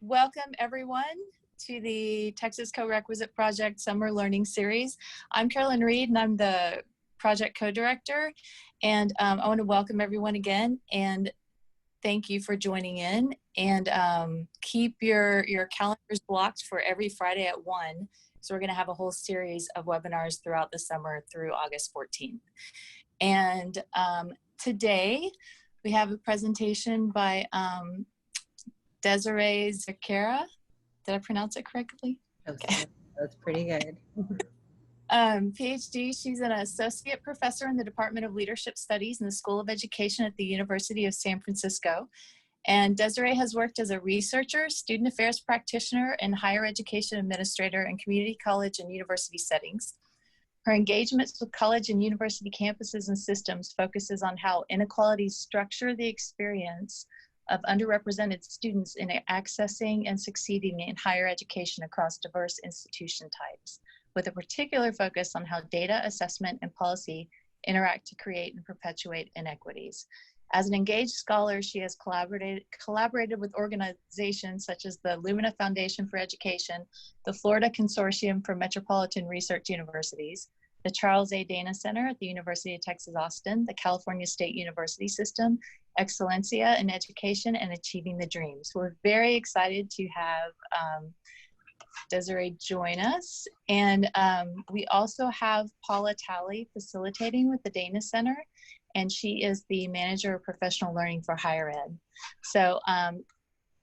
Welcome everyone to the Texas Co-Requisite Project Summer Learning Series. I'm Carolyn Reed and I'm the project co-director, and I want to welcome everyone again and thank you for joining in, and keep your calendars blocked for every Friday at 1. So we're going to have a whole series of webinars throughout the summer through August 14th. And today we have a presentation by Desiree Zakera. Did I pronounce it correctly? Okay. That's pretty good. PhD, she's an associate professor in the Department of Leadership Studies in the School of Education at the University of San Francisco. And Desiree has worked as a researcher, student affairs practitioner, and higher education administrator in community college and university settings. Her engagements with college and university campuses and systems focuses on how inequalities structure the experience of underrepresented students in accessing and succeeding in higher education across diverse institution types, with a particular focus on how data, assessment, and policy interact to create and perpetuate inequities. As an engaged scholar, she has collaborated with organizations such as the Lumina Foundation for Education, the Florida Consortium for Metropolitan Research Universities, the Charles A. Dana Center at the University of Texas, Austin, the California State University System, Excellencia in Education, and Achieving the Dreams. We're very excited to have Desiree join us. And we also have Paula Talley facilitating with the Dana Center, and she is the Manager of Professional Learning for Higher Ed. So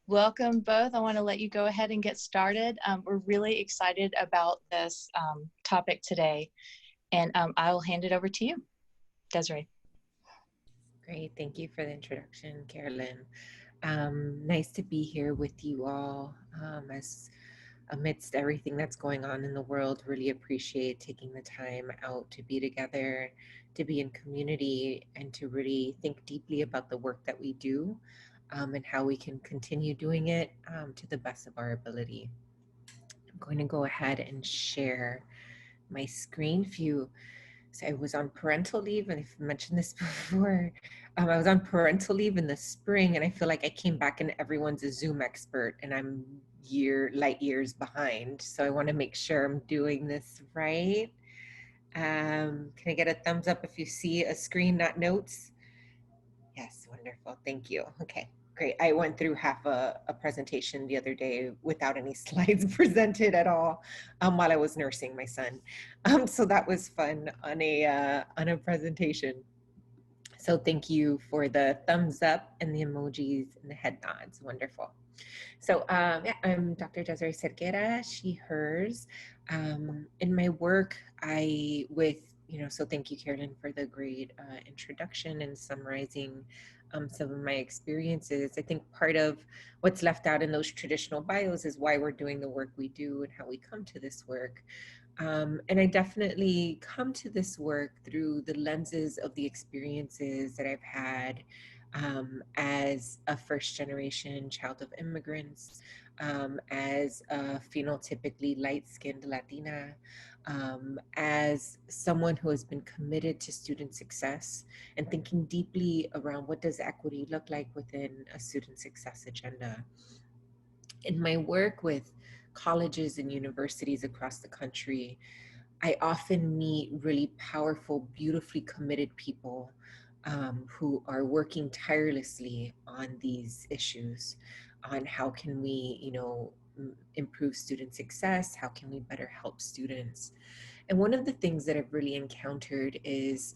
welcome both. I want to let you go ahead and get started. We're really excited about this topic today, and I will hand it over to you, Desiree. Great. Thank you for the introduction, Carolyn. Nice to be here with you all. As amidst everything that's going on in the world, really appreciate taking the time out to be together, to be in community, and to really think deeply about the work that we do and how we can continue doing it to the best of our ability. I'm going to go ahead and share my screen. So I was on parental leave, and I've mentioned this before. I was on parental leave in the spring, and I feel like I came back and everyone's a Zoom expert, and I'm light years behind. So I want to make sure I'm doing this right. Can I get a thumbs up if you see a screen, not notes? Yes, wonderful. Thank you. Okay. Great. I went through half a presentation the other day without any slides presented at all while I was nursing my son. So that was fun on a presentation. So thank you for the thumbs up and the emojis and the head nods. Wonderful. So yeah, I'm Dr. Desiree Cerquera, she, hers. In my work, so thank you, Carolyn, for the great introduction and summarizing some of my experiences. I think part of what's left out in those traditional bios is why we're doing the work we do and how we come to this work. And I definitely come to this work through the lenses of the experiences that I've had as a first-generation child of immigrants, as a phenotypically light-skinned Latina, as someone who has been committed to student success and thinking deeply around what does equity look like within a student success agenda. In my work with colleges and universities across the country, I often meet really powerful, beautifully committed people who are working tirelessly on these issues, on how can we, improve student success, how can we better help students. And one of the things that I've really encountered is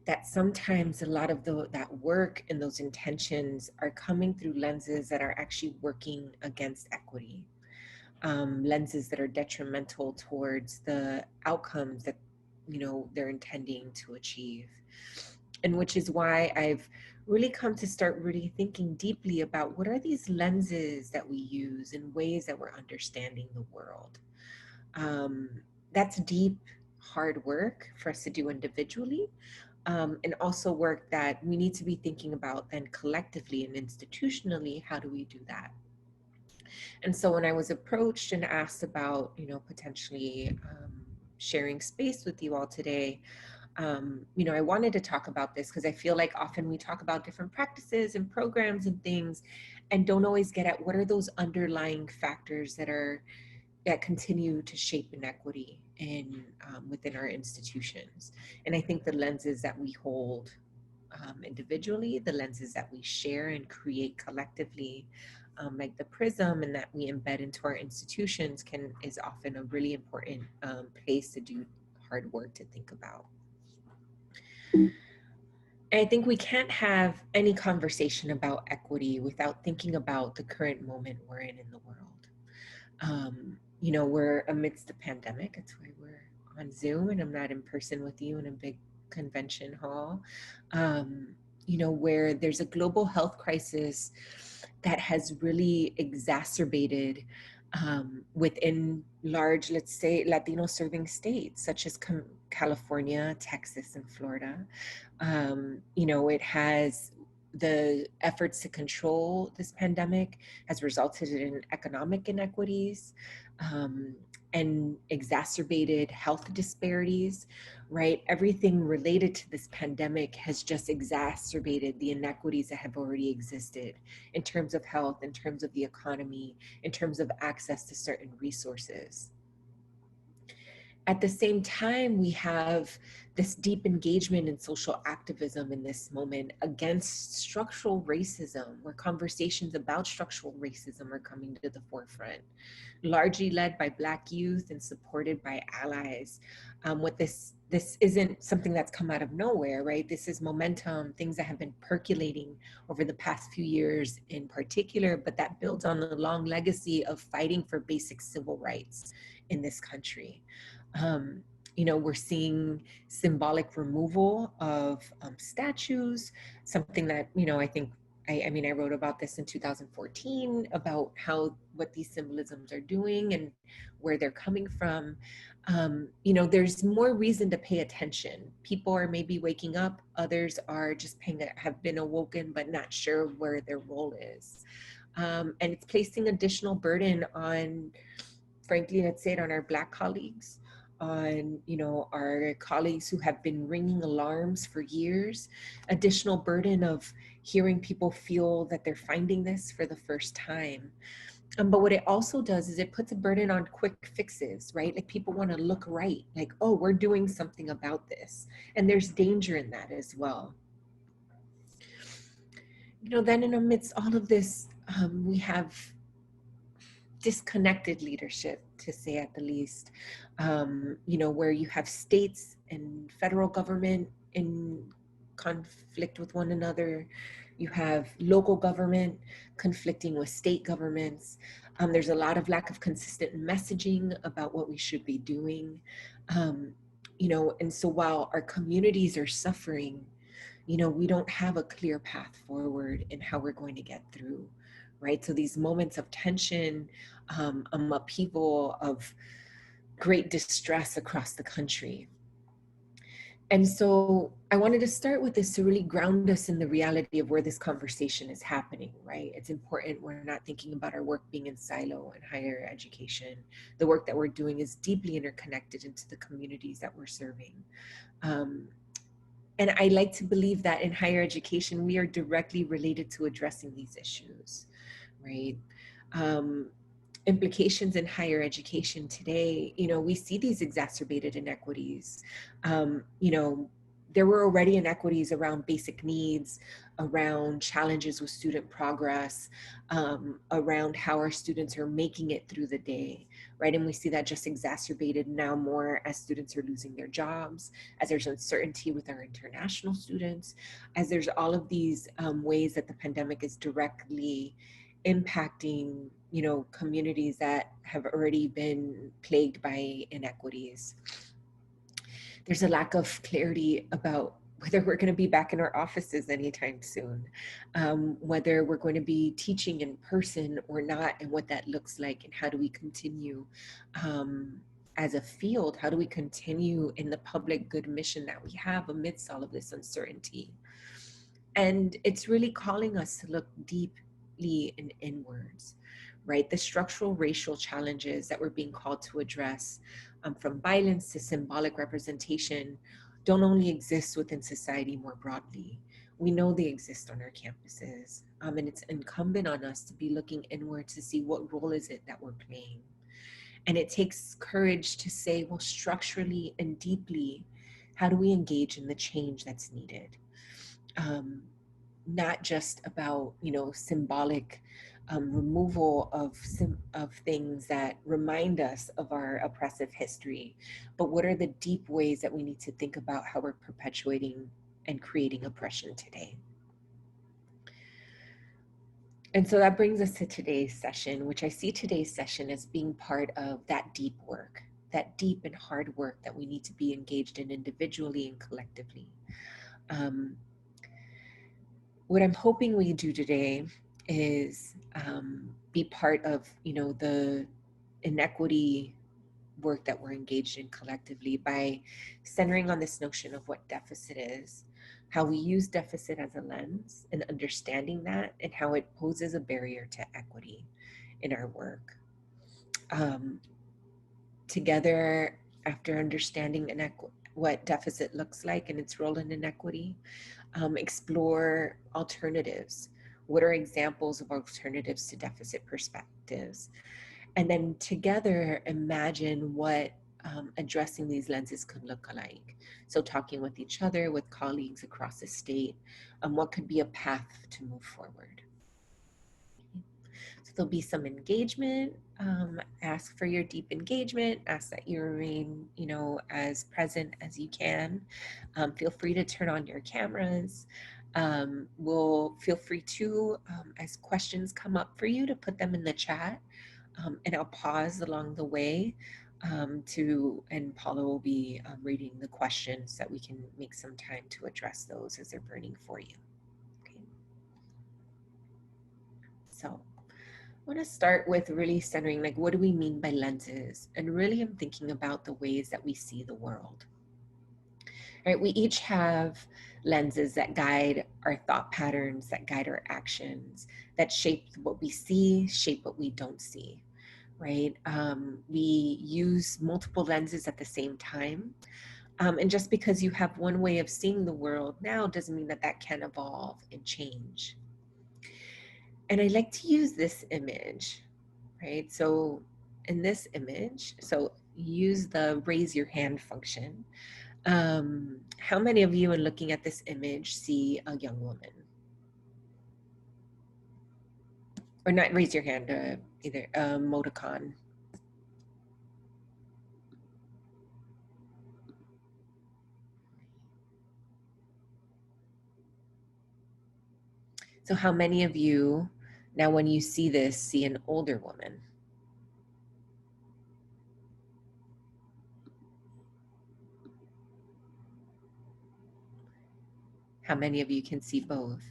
that sometimes a lot of that work and those intentions are coming through lenses that are actually working against equity. Lenses that are detrimental towards the outcomes that they're intending to achieve. And which is why I've really come to start really thinking deeply about what are these lenses that we use in ways that we're understanding the world. That's deep, hard work for us to do individually, and also work that we need to be thinking about then collectively and institutionally, how do we do that? And so when I was approached and asked about, potentially sharing space with you all today, I wanted to talk about this because I feel like often we talk about different practices and programs and things, and don't always get at what are those underlying factors that continue to shape inequity in within our institutions. And I think the lenses that we hold individually, the lenses that we share and create collectively, like the prism and that we embed into our institutions is often a really important place to do hard work to think about. And I think we can't have any conversation about equity without thinking about the current moment we're in the world. You know, we're amidst a pandemic. That's why we're on Zoom and I'm not in person with you in a big convention hall. You know, where there's a global health crisis that has really exacerbated within large, let's say, Latino serving states such as California, Texas, and Florida. You know, it has the efforts to control this pandemic has resulted in economic inequities and exacerbated health disparities, right? Everything related to this pandemic has just exacerbated the inequities that have already existed in terms of health, in terms of the economy, in terms of access to certain resources. At the same time, we have this deep engagement in social activism in this moment against structural racism, where conversations about structural racism are coming to the forefront, largely led by Black youth and supported by allies. What this isn't something that's come out of nowhere, right? This is momentum, things that have been percolating over the past few years in particular, but that builds on the long legacy of fighting for basic civil rights in this country. You know, we're seeing symbolic removal of statues, something that, you know, I think, I mean, I wrote about this in 2014 about what these symbolisms are doing and where they're coming from. You know, there's more reason to pay attention. People are maybe waking up, others are just have been awoken, but not sure where their role is. And it's placing additional burden on, frankly, let's say it, on our Black colleagues, on, you know, our colleagues who have been ringing alarms for years, additional burden of hearing people feel that they're finding this for the first time. But what it also does is it puts a burden on quick fixes, right? Like people want to look right, like, oh, we're doing something about this. And there's danger in that as well. You know, then in amidst all of this, we have disconnected leadership, to say at the least, you know, where you have states and federal government in conflict with one another. You have local government conflicting with state governments. There's a lot of lack of consistent messaging about what we should be doing. You know, and so while our communities are suffering, you know, we don't have a clear path forward in how we're going to get through, right? So these moments of tension, upheaval, of great distress across the country. And so I wanted to start with this to really ground us in the reality of where this conversation is happening, right? It's important we're not thinking about our work being in silo in higher education. The work that we're doing is deeply interconnected into the communities that we're serving. And I like to believe that in higher education, we are directly related to addressing these issues, right? Implications in higher education today, you know, we see these exacerbated inequities. You know, there were already inequities around basic needs, around challenges with student progress, around how our students are making it through the day, right? And we see that just exacerbated now more as students are losing their jobs, as there's uncertainty with our international students, as there's all of these ways that the pandemic is directly impacting, you know, communities that have already been plagued by inequities. There's a lack of clarity about whether we're going to be back in our offices anytime soon, whether we're going to be teaching in person or not, and what that looks like, and how do we continue as a field, how do we continue in the public good mission that we have amidst all of this uncertainty. And it's really calling us to look deeply and inwards, right? The structural racial challenges that we're being called to address, from violence to symbolic representation, don't only exist within society more broadly. We know they exist on our campuses, and it's incumbent on us to be looking inward to see what role is it that we're playing. And it takes courage to say, well, structurally and deeply, how do we engage in the change that's needed? Not just about, symbolic removal of things that remind us of our oppressive history, but what are the deep ways that we need to think about how we're perpetuating and creating oppression today? And so that brings us to today's session, which I see today's session as being part of that deep work, that deep and hard work that we need to be engaged in individually and collectively. What I'm hoping we do today is be part of, the inequity work that we're engaged in collectively by centering on this notion of what deficit is, how we use deficit as a lens and understanding that, and how it poses a barrier to equity in our work. Together, after understanding what deficit looks like and its role in inequity, explore alternatives. What are examples of alternatives to deficit perspectives? And then together imagine what addressing these lenses could look like. So talking with each other, with colleagues across the state, what could be a path to move forward. So there'll be some engagement. Ask for your deep engagement. Ask that you remain, as present as you can. Feel free to turn on your cameras. We'll feel free to, as questions come up for you, to put them in the chat. And I'll pause along the way and Paula will be reading the questions so that we can make some time to address those as they're burning for you. Okay. So I want to start with really centering, like, what do we mean by lenses? And really I'm thinking about the ways that we see the world. Right? We each have lenses that guide our thought patterns, that guide our actions, that shape what we see, shape what we don't see. Right? We use multiple lenses at the same time. And just because you have one way of seeing the world now doesn't mean that that can evolve and change. And I like to use this image, right? So in this image, so use the raise your hand function. How many of you in looking at this image see a young woman? Or not raise your hand, either emoticon. So how many of you, now when you see this, see an older woman? How many of you can see both?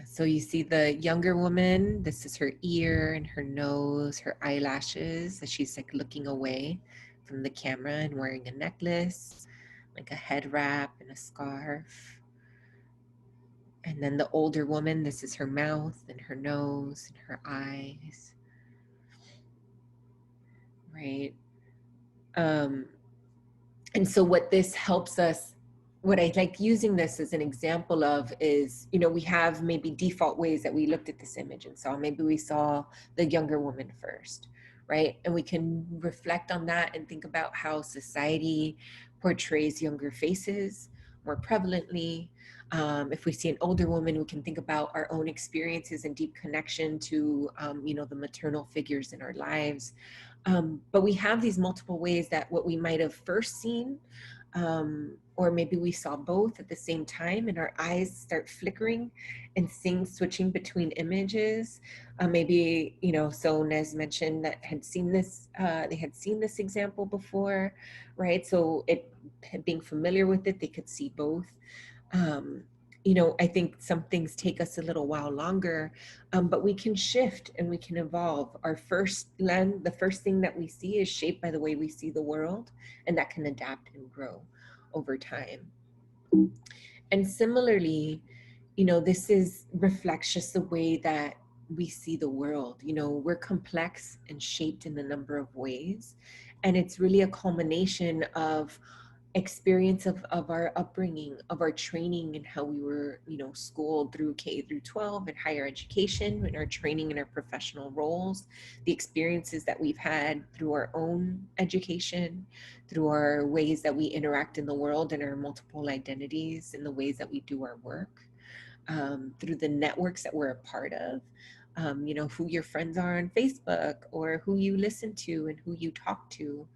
So you see the younger woman, this is her ear and her nose, her eyelashes, as she's like looking away from the camera and wearing a necklace, like a head wrap and a scarf. And then the older woman, this is her mouth and her nose and her eyes. Right? And so what this helps us, what I like using this as an example of is, we have maybe default ways that we looked at this image and saw. Maybe we saw the younger woman first, right? And we can reflect on that and think about how society portrays younger faces more prevalently. If we see an older woman, we can think about our own experiences and deep connection to, the maternal figures in our lives. But we have these multiple ways that what we might have first seen, or maybe we saw both at the same time and our eyes start flickering and switching between images. Maybe, so Nez mentioned that they had seen this example before, right? So being familiar with it, they could see both. I think some things take us a little while longer, but we can shift and we can evolve. Our first lens, the first thing that we see is shaped by the way we see the world, and that can adapt and grow over time. And similarly, this reflects just the way that we see the world. You know, we're complex and shaped in a number of ways. And it's really a culmination of experience of our upbringing, of our training, and how we were, you know, schooled through K through 12 and higher education, and our training in our professional roles, the experiences that we've had through our own education, through our ways that we interact in the world and our multiple identities, and the ways that we do our work, through the networks that we're a part of. You know, who your friends are on Facebook, or who you listen to and who you talk to,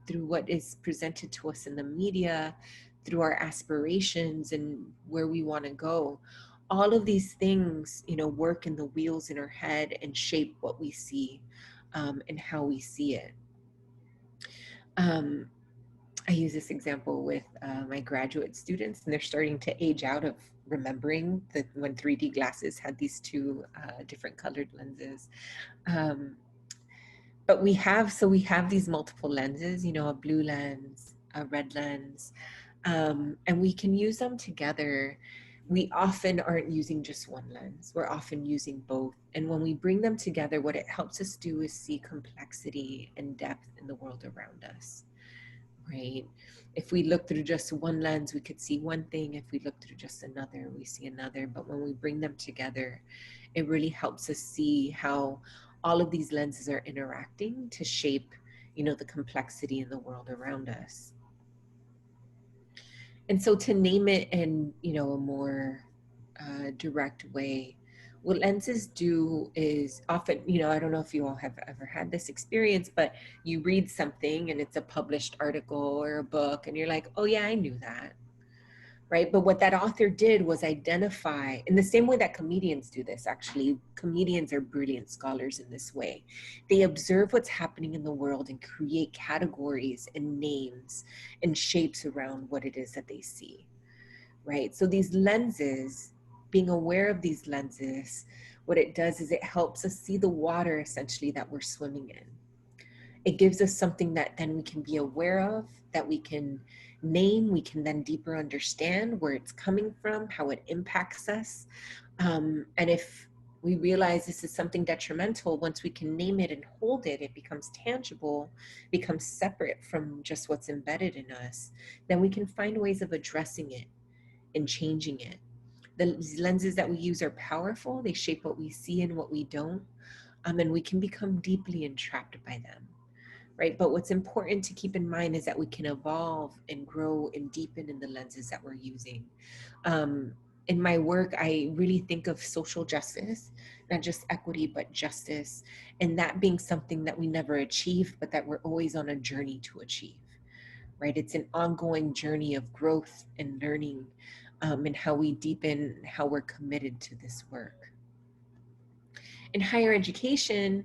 through what is presented to us in the media, through our aspirations and where we want to go. All of these things, you know, work in the wheels in our head and shape what we see, and how we see it. Um, I use this example with my graduate students, and they're starting to age out of remembering that when 3D glasses had these two different colored lenses. Um, but we have these multiple lenses, you know, a blue lens, a red lens, and we can use them together. We often aren't using just one lens, we're often using both. And when we bring them together, what it helps us do is see complexity and depth in the world around us, right? If we look through just one lens, we could see one thing. If we look through just another, we see another. But when we bring them together, it really helps us see how all of these lenses are interacting to shape, you know, the complexity in the world around us. And so to name it in, you know, a more direct way, what lenses do is often, you know, I don't know if you all have ever had this experience, but you read something and it's a published article or a book and you're like, oh yeah, I knew that, right? But what that author did was identify, in the same way that comedians do this, actually, comedians are brilliant scholars in this way. They observe what's happening in the world and create categories and names and shapes around what it is that they see, right? So these lenses, being aware of these lenses, what it does is it helps us see the water essentially that we're swimming in. It gives us something that then we can be aware of, that we can name, we can then deeper understand where it's coming from, how it impacts us. And if we realize this is something detrimental, once we can name it and hold it, it becomes tangible, becomes separate from just what's embedded in us, then we can find ways of addressing it and changing it. The lenses that we use are powerful. They shape what we see and what we don't. And we can become deeply entrapped by them, right? But what's important to keep in mind is that we can evolve and grow and deepen in the lenses that we're using. Um, in my work, I really think of social justice, not just equity, but justice, and that being something that we never achieve, but that we're always on a journey to achieve, right? It's an ongoing journey of growth and learning, and how we deepen, how we're committed to this work. In higher education,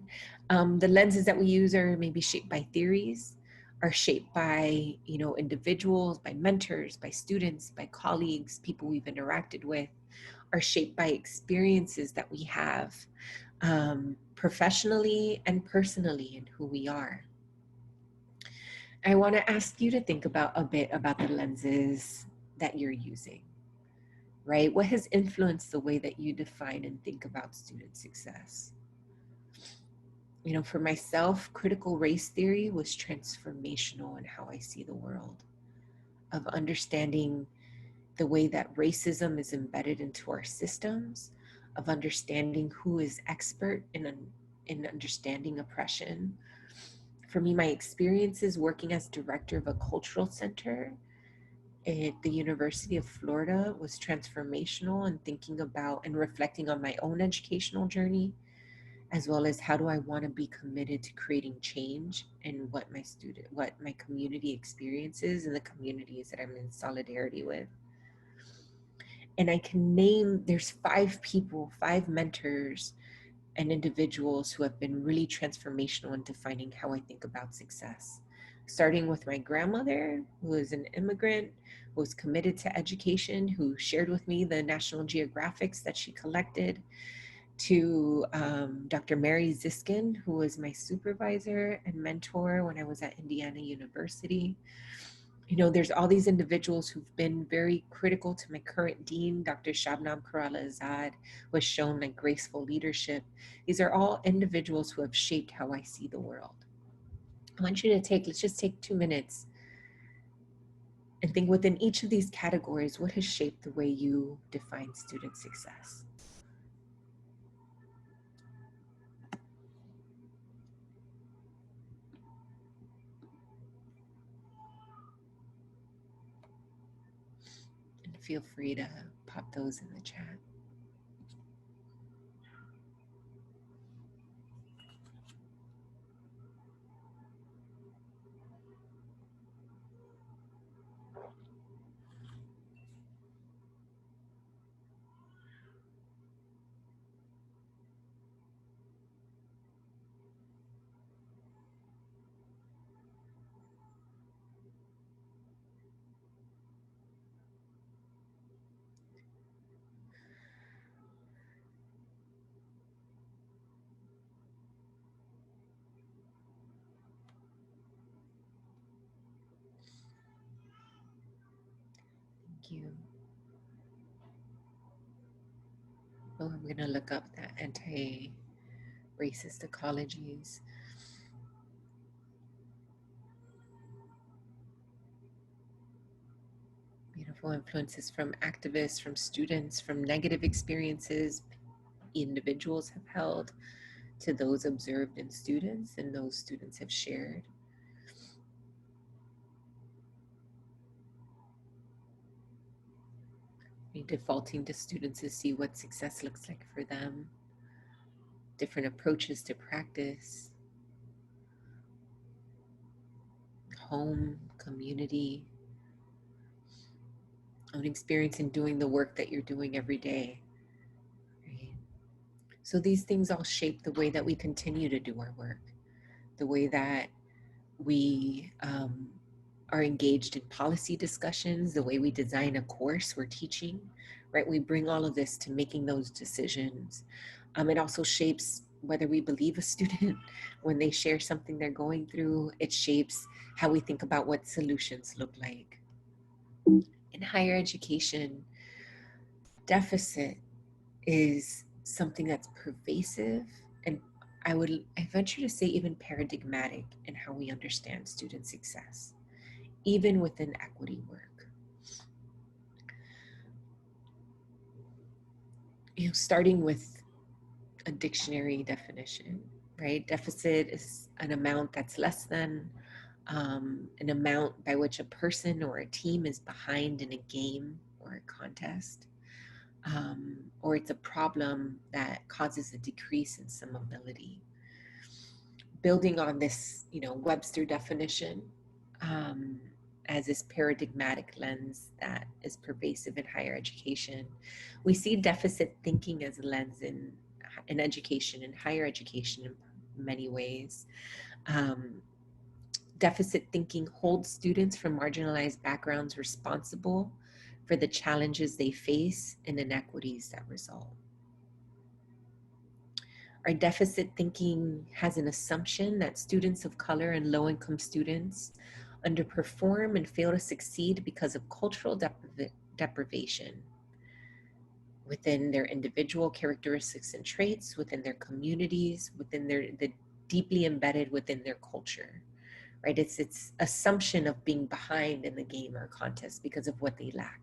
the lenses that we use are maybe shaped by theories, are shaped by, you know, individuals, by mentors, by students, by colleagues, people we've interacted with, are shaped by experiences that we have, professionally and personally, in who we are. I want to ask you to think about a bit about the lenses that you're using, right? What has influenced the way that you define and think about student success? You know, for myself, critical race theory was transformational in how I see the world, of understanding the way that racism is embedded into our systems, of understanding who is expert in understanding oppression. For me, my experiences working as director of a cultural center at the University of Florida was transformational in thinking about and reflecting on my own educational journey, as well as how do I want to be committed to creating change in what my community experiences and the communities that I'm in solidarity with. And I can name, there's 5 people, 5 mentors and individuals who have been really transformational in defining how I think about success. Starting with my grandmother, who is an immigrant, who was committed to education, who shared with me the National Geographics that she collected, to Dr. Mary Ziskin, who was my supervisor and mentor when I was at Indiana University, There's all these individuals who've been very critical to my current dean, Dr. Shabnam Karala Azad, who has shown like graceful leadership. These are all individuals who have shaped how I see the world. I want you to let's just take 2 minutes and think within each of these categories, what has shaped the way you define student success? And feel free to pop those in the chat. Thank you. Oh, I'm going to look up that anti-racist ecologies. Beautiful influences from activists, from students, from negative experiences individuals have held to those observed in students and those students have shared. Defaulting to students to see what success looks like for them, different approaches to practice, home, community, own experience in doing the work that you're doing every day. Right? So these things all shape the way that we continue to do our work, the way that we are engaged in policy discussions, the way we design a course we're teaching, right? We bring all of this to making those decisions. It also shapes whether we believe a student when they share something they're going through. It shapes how we think about what solutions look like. In higher education, deficit is something that's pervasive and I venture to say even paradigmatic in how we understand student success, even within equity work. Starting with a dictionary definition, right? Deficit is an amount that's less than, an amount by which a person or a team is behind in a game or a contest, or it's a problem that causes a decrease in some ability. Building on this, Webster definition, as this paradigmatic lens that is pervasive in higher education, we see deficit thinking as a lens in education, in higher education in many ways. Deficit thinking holds students from marginalized backgrounds responsible for the challenges they face and inequities that result. Our deficit thinking has an assumption that students of color and low-income students underperform and fail to succeed because of cultural deprivation within their individual characteristics and traits, within their communities, within the deeply embedded within their culture, right? It's assumption of being behind in the game or contest because of what they lack.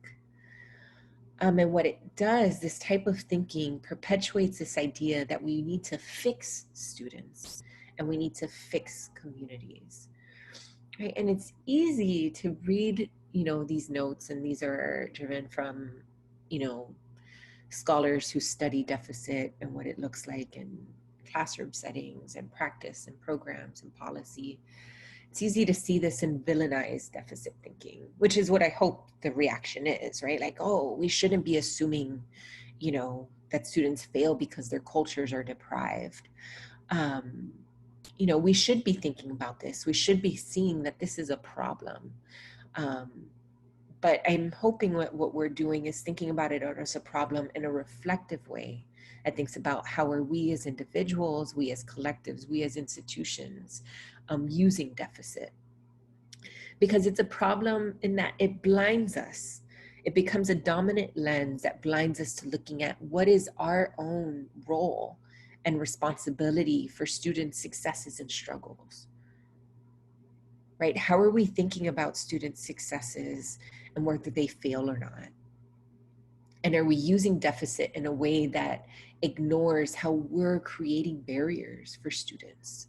And what it does, this type of thinking perpetuates this idea that we need to fix students and we need to fix communities, right? And it's easy to read, these notes, and these are driven from, scholars who study deficit and what it looks like in classroom settings and practice and programs and policy. It's easy to see this and villainize deficit thinking, which is what I hope the reaction is, right? Like, oh, we shouldn't be assuming, that students fail because their cultures are deprived. We should be thinking about this. We should be seeing that this is a problem. But I'm hoping what we're doing is thinking about it as a problem in a reflective way. I think about how are we as individuals, we as collectives, we as institutions, using deficit. because it's a problem in that it blinds us. It becomes a dominant lens that blinds us to looking at what is our own role and responsibility for students' successes and struggles, right? How are we thinking about students' successes and whether they fail or not? And are we using deficit in a way that ignores how we're creating barriers for students?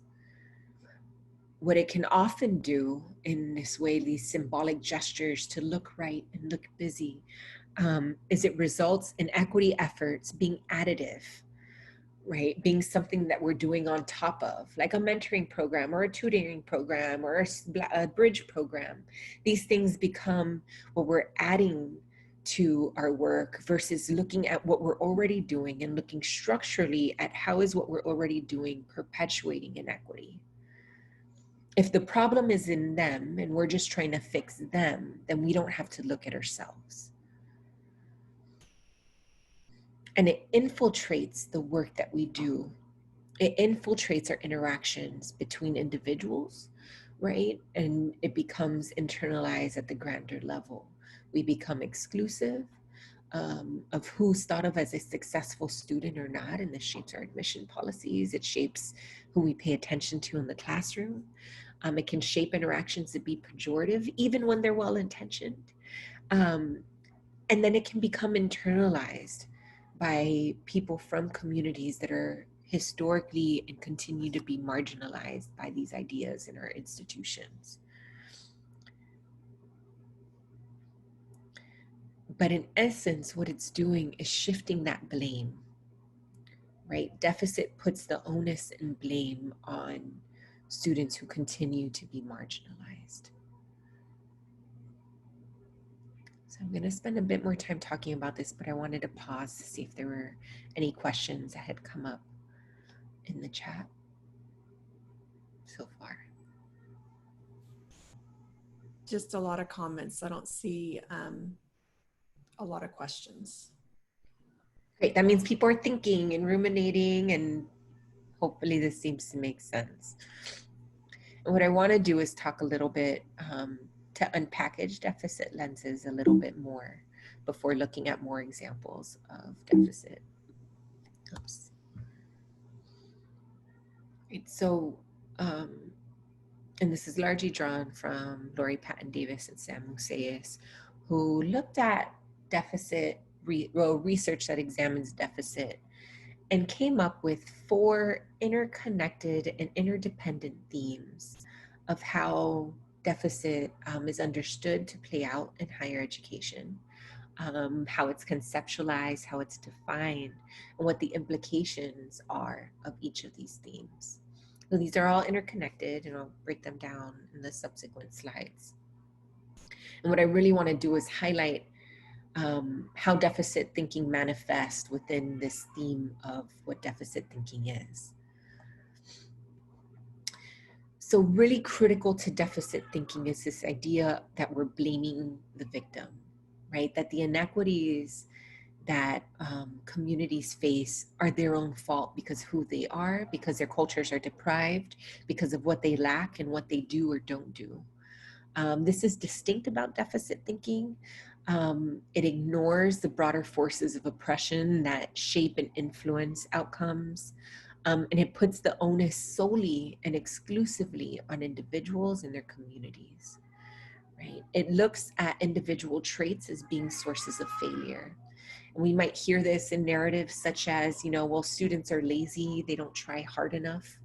What it can often do in this way, these symbolic gestures to look right and look busy, is it results in equity efforts being additive, right? Being something that we're doing on top of, like a mentoring program or a tutoring program or a bridge program. These things become what we're adding to our work versus looking at what we're already doing and looking structurally at how is what we're already doing perpetuating inequity. If the problem is in them and we're just trying to fix them, then we don't have to look at ourselves. And it infiltrates the work that we do. It infiltrates our interactions between individuals, right? And it becomes internalized at the grander level. We become exclusive of who's thought of as a successful student or not, and this shapes our admission policies. It shapes who we pay attention to in the classroom. It can shape interactions to be pejorative, even when they're well-intentioned. Um, and then it can become internalized by people from communities that are historically and continue to be marginalized by these ideas in our institutions. But in essence, what it's doing is shifting that blame, right? Deficit puts the onus and blame on students who continue to be marginalized. So I'm going to spend a bit more time talking about this, but I wanted to pause to see if there were any questions that had come up in the chat so far. Just a lot of comments. I don't see a lot of questions. Great, that means people are thinking and ruminating, and hopefully this seems to make sense. And what I want to do is talk a little bit to unpackage deficit lenses a little bit more before looking at more examples of deficit. Oops. Right, so, and this is largely drawn from Lori Patton Davis and Sam Musaeus, who looked at deficit, research that examines deficit, and came up with 4 interconnected and interdependent themes of how deficit is understood to play out in higher education, how it's conceptualized, how it's defined, and what the implications are of each of these themes. So these are all interconnected, and I'll break them down in the subsequent slides. And what I really want to do is highlight how deficit thinking manifests within this theme of what deficit thinking is. So really critical to deficit thinking is this idea that we're blaming the victim, right? That the inequities that communities face are their own fault because who they are, because their cultures are deprived, because of what they lack and what they do or don't do. This is distinct about deficit thinking. It ignores the broader forces of oppression that shape and influence outcomes. And it puts the onus solely and exclusively on individuals and their communities, right? It looks at individual traits as being sources of failure. And we might hear this in narratives such as, well, students are lazy, they don't try hard enough.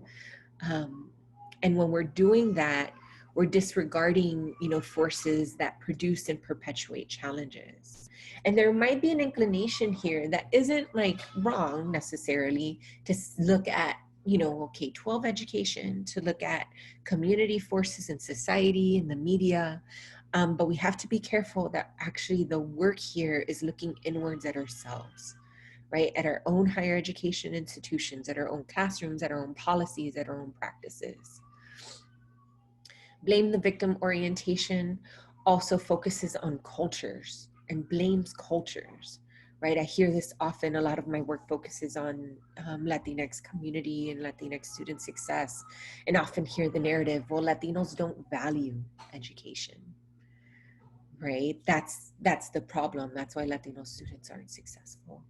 And when we're doing that, we're disregarding, forces that produce and perpetuate challenges. And there might be an inclination here that isn't wrong necessarily to look at, K-12 education, to look at community forces in society and the media. But we have to be careful that actually the work here is looking inwards at ourselves, right? At our own higher education institutions, at our own classrooms, at our own policies, at our own practices. Blame the victim orientation also focuses on cultures and blames cultures, right? I hear this often. A lot of my work focuses on Latinx community and Latinx student success, and often hear the narrative, well, Latinos don't value education, right? That's the problem. That's why Latino students aren't successful.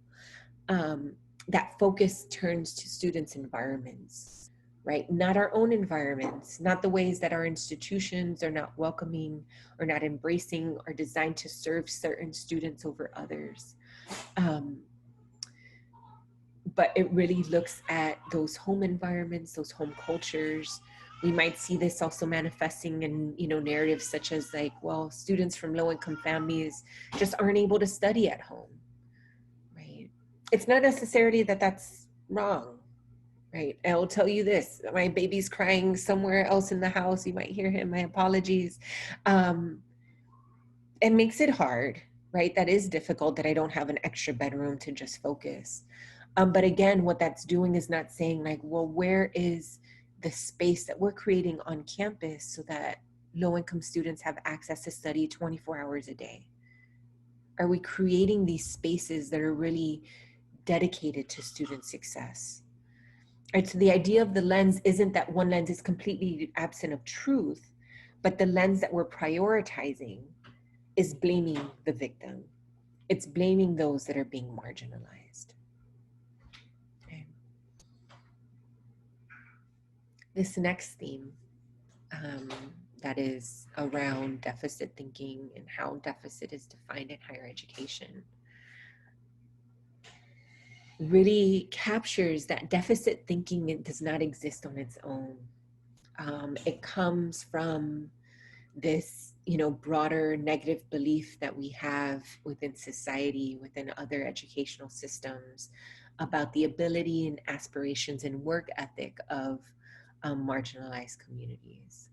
That focus turns to students' environments, right? Not our own environments, not the ways that our institutions are not welcoming or not embracing or designed to serve certain students over others. But it really looks at those home environments, those home cultures. We might see this also manifesting in, narratives such as like, well, students from low-income families just aren't able to study at home, right? It's not necessarily that that's wrong, right? I will tell you this, my baby's crying somewhere else in the house. You might hear him, my apologies. It makes it hard, right? That is difficult that I don't have an extra bedroom to just focus. But again, what that's doing is not saying like, well, where is the space that we're creating on campus so that low-income students have access to study 24 hours a day? Are we creating these spaces that are really dedicated to student success? Right, so the idea of the lens isn't that one lens is completely absent of truth, but the lens that we're prioritizing is blaming the victim. It's blaming those that are being marginalized. Okay. This next theme that is around deficit thinking and how deficit is defined in higher education really captures that deficit thinking. It does not exist on its own. It comes from this, broader negative belief that we have within society, within other educational systems, about the ability and aspirations and work ethic of marginalized communities.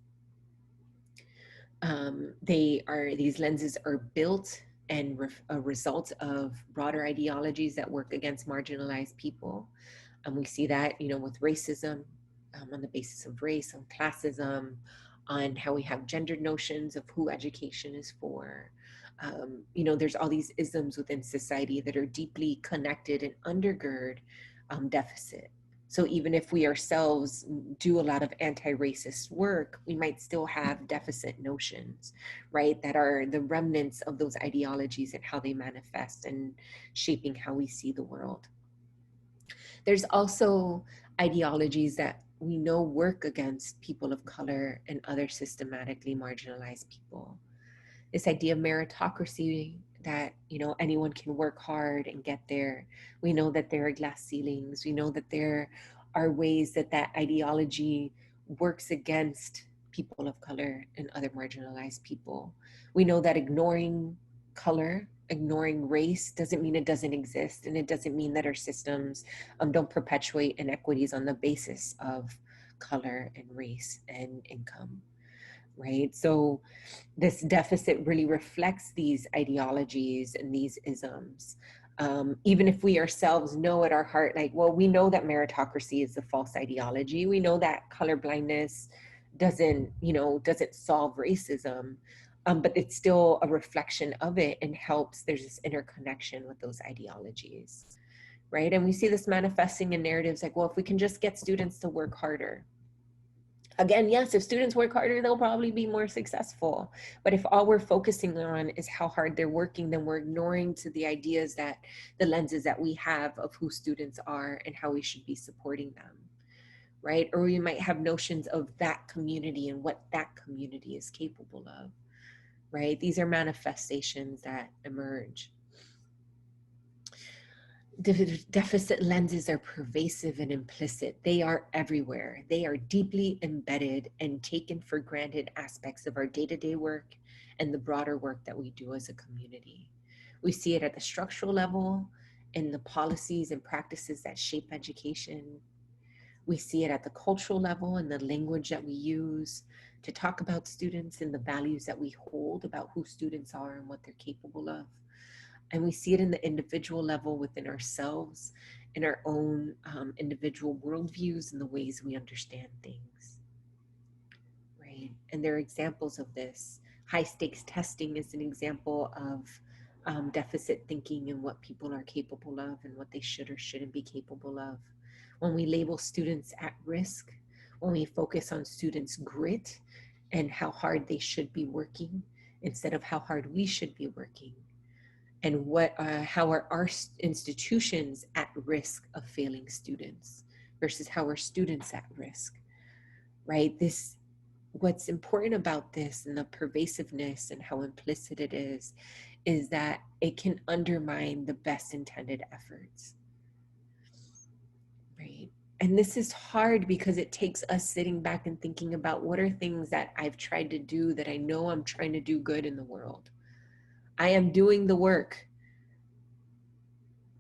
These lenses are built and a result of broader ideologies that work against marginalized people. And we see that, with racism, on the basis of race, on classism, on how we have gendered notions of who education is for. There's all these isms within society that are deeply connected and undergird deficit. So even if we ourselves do a lot of anti-racist work, we might still have deficit notions, right? That are the remnants of those ideologies and how they manifest and shaping how we see the world. There's also ideologies that we know work against people of color and other systematically marginalized people. This idea of meritocracy, that anyone can work hard and get there. We know that there are glass ceilings. We know that there are ways that ideology works against people of color and other marginalized people. We know that ignoring color, ignoring race doesn't mean it doesn't exist, and it doesn't mean that our systems don't perpetuate inequities on the basis of color and race and income, right? So this deficit really reflects these ideologies and these isms. Even if we ourselves know at our heart, like, well, we know that meritocracy is a false ideology. We know that colorblindness doesn't solve racism, but it's still a reflection of it and helps. There's this interconnection with those ideologies, right? And we see this manifesting in narratives like, well, if we can just get students to work harder. Again, yes, if students work harder, they'll probably be more successful. But if all we're focusing on is how hard they're working, then we're ignoring to the ideas that the lenses that we have of who students are and how we should be supporting them, right? Or we might have notions of that community and what that community is capable of, right? These are manifestations that emerge. Deficit lenses are pervasive and implicit. They are everywhere. They are deeply embedded and taken for granted aspects of our day-to-day work and the broader work that we do as a community. We see it at the structural level, in the policies and practices that shape education. We see it at the cultural level in the language that we use to talk about students and the values that we hold about who students are and what they're capable of. And we see it in the individual level within ourselves, in our own individual worldviews and the ways we understand things, right? And there are examples of this. High stakes testing is an example of deficit thinking and what people are capable of and what they should or shouldn't be capable of. When we label students at risk, when we focus on students' grit and how hard they should be working instead of how hard we should be working, and how are our institutions at risk of failing students versus how are students at risk, right? What's important about this and the pervasiveness and how implicit it is that it can undermine the best intended efforts, right? And this is hard because it takes us sitting back and thinking about what are things that I've tried to do that I know I'm trying to do good in the world. I am doing the work,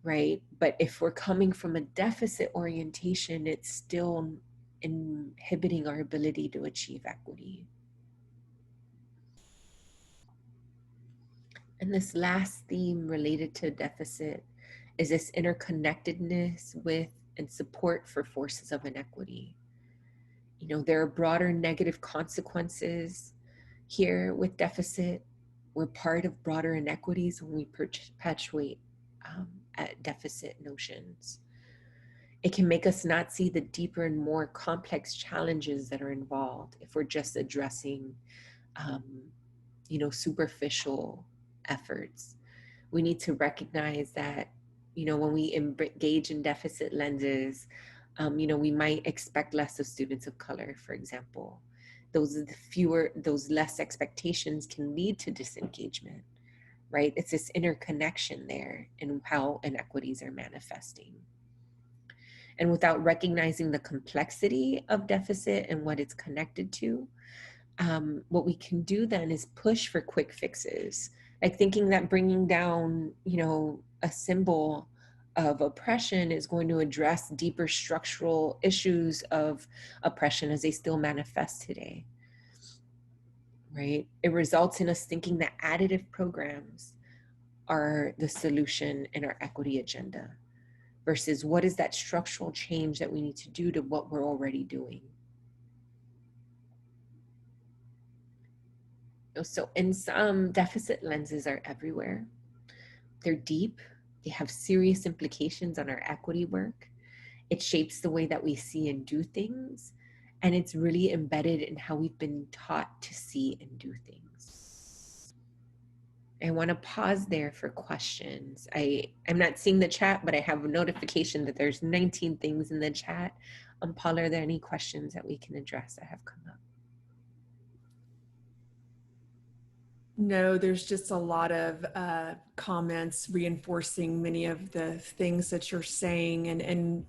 right? But if we're coming from a deficit orientation, it's still inhibiting our ability to achieve equity. And this last theme related to deficit is this interconnectedness with and support for forces of inequity. You know, there are broader negative consequences here with deficit. We're part of broader inequities when we perpetuate at deficit notions. It can make us not see the deeper and more complex challenges that are involved if we're just addressing, superficial efforts. We need to recognize that, when we engage in deficit lenses, we might expect less of students of color, for example. Those less expectations can lead to disengagement, right? It's this interconnection there in how inequities are manifesting. And without recognizing the complexity of deficit and what it's connected to, what we can do then is push for quick fixes, like thinking that bringing down, a symbol of oppression is going to address deeper structural issues of oppression as they still manifest today, right? It results in us thinking that additive programs are the solution in our equity agenda versus what is that structural change that we need to do to what we're already doing. So in some, deficit lenses are everywhere. They're deep. They have serious implications on our equity work. It shapes the way that we see and do things. And it's really embedded in how we've been taught to see and do things. I want to pause there for questions. I'm not seeing the chat, but I have a notification that there's 19 things in the chat. Paula, are there any questions that we can address that have come up? No, there's just a lot of comments reinforcing many of the things that you're saying. And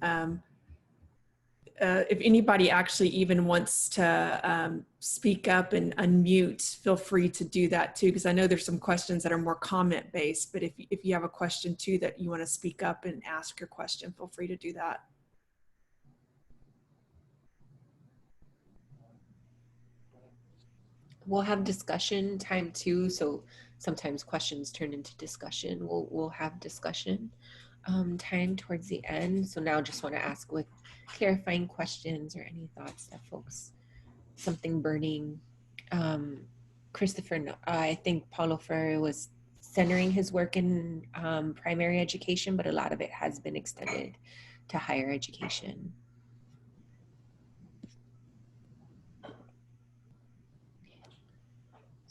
if anybody actually even wants to speak up and unmute, feel free to do that too, because I know there's some questions that are more comment based, but if you have a question too that you want to speak up and ask your question, feel free to do that. We'll have discussion time too, so sometimes questions turn into discussion. We'll have discussion time towards the end. So now just want to ask with clarifying questions or any thoughts that folks, something burning. Christopher, I think Paulo Freire was centering his work in primary education, but a lot of it has been extended to higher education.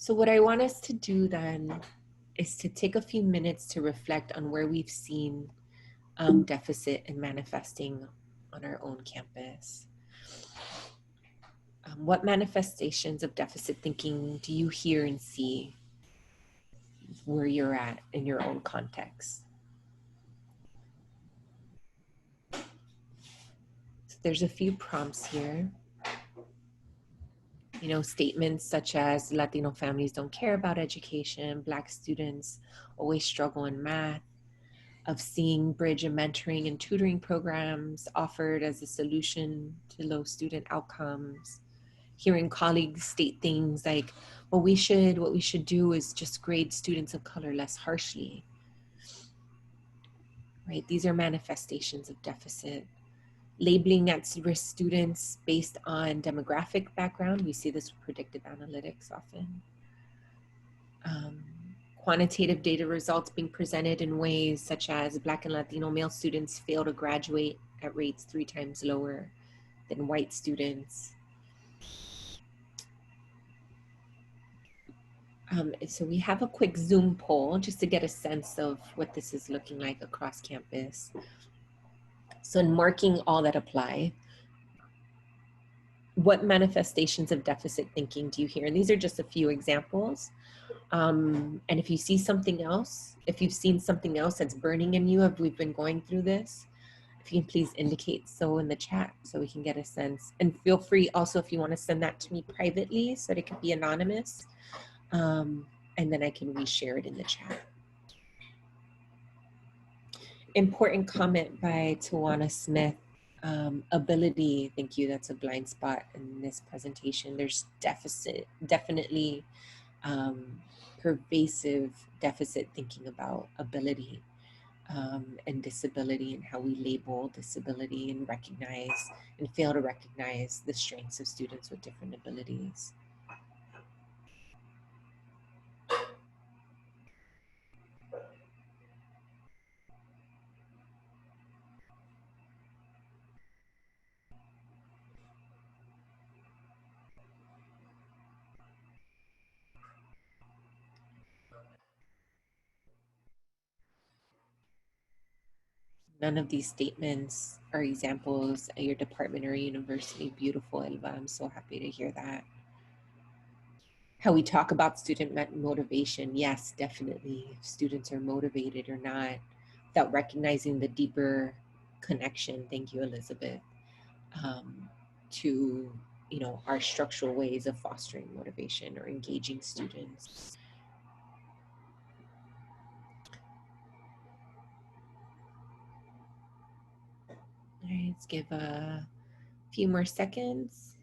So what I want us to do then is to take a few minutes to reflect on where we've seen deficit and manifesting on our own campus. What manifestations of deficit thinking do you hear and see where you're at in your own context? So there's a few prompts here. Statements such as Latino families don't care about education, Black students always struggle in math, of seeing bridge and mentoring and tutoring programs offered as a solution to low student outcomes, hearing colleagues state things like, what we should do is just grade students of color less harshly, right? These are manifestations of deficit. Labeling at-risk students based on demographic background. We see this with predictive analytics often. quantitative data results being presented in ways such as Black and Latino male students fail to graduate at rates 3 times lower than white students. So we have a quick Zoom poll just to get a sense of what this is looking like across campus. So in marking all that apply, what manifestations of deficit thinking do you hear? And these are just a few examples. And if you see something else, if you've seen something else that's burning in you, if we've been going through this, if you can please indicate so in the chat so we can get a sense. And feel free also if you want to send that to me privately so that it could be anonymous. And then I can reshare it in the chat. Important comment by Tawana Smith. Ability, thank you, that's a blind spot in this presentation. There's definitely pervasive deficit thinking about ability and disability and how we label disability and recognize and fail to recognize the strengths of students with different abilities. None of these statements are examples at your department or university. Beautiful, Elva. I'm so happy to hear that. How we talk about student motivation. Yes, definitely. If students are motivated or not, without recognizing the deeper connection. Thank you, Elizabeth. To our structural ways of fostering motivation or engaging students. All right, let's give a few more seconds.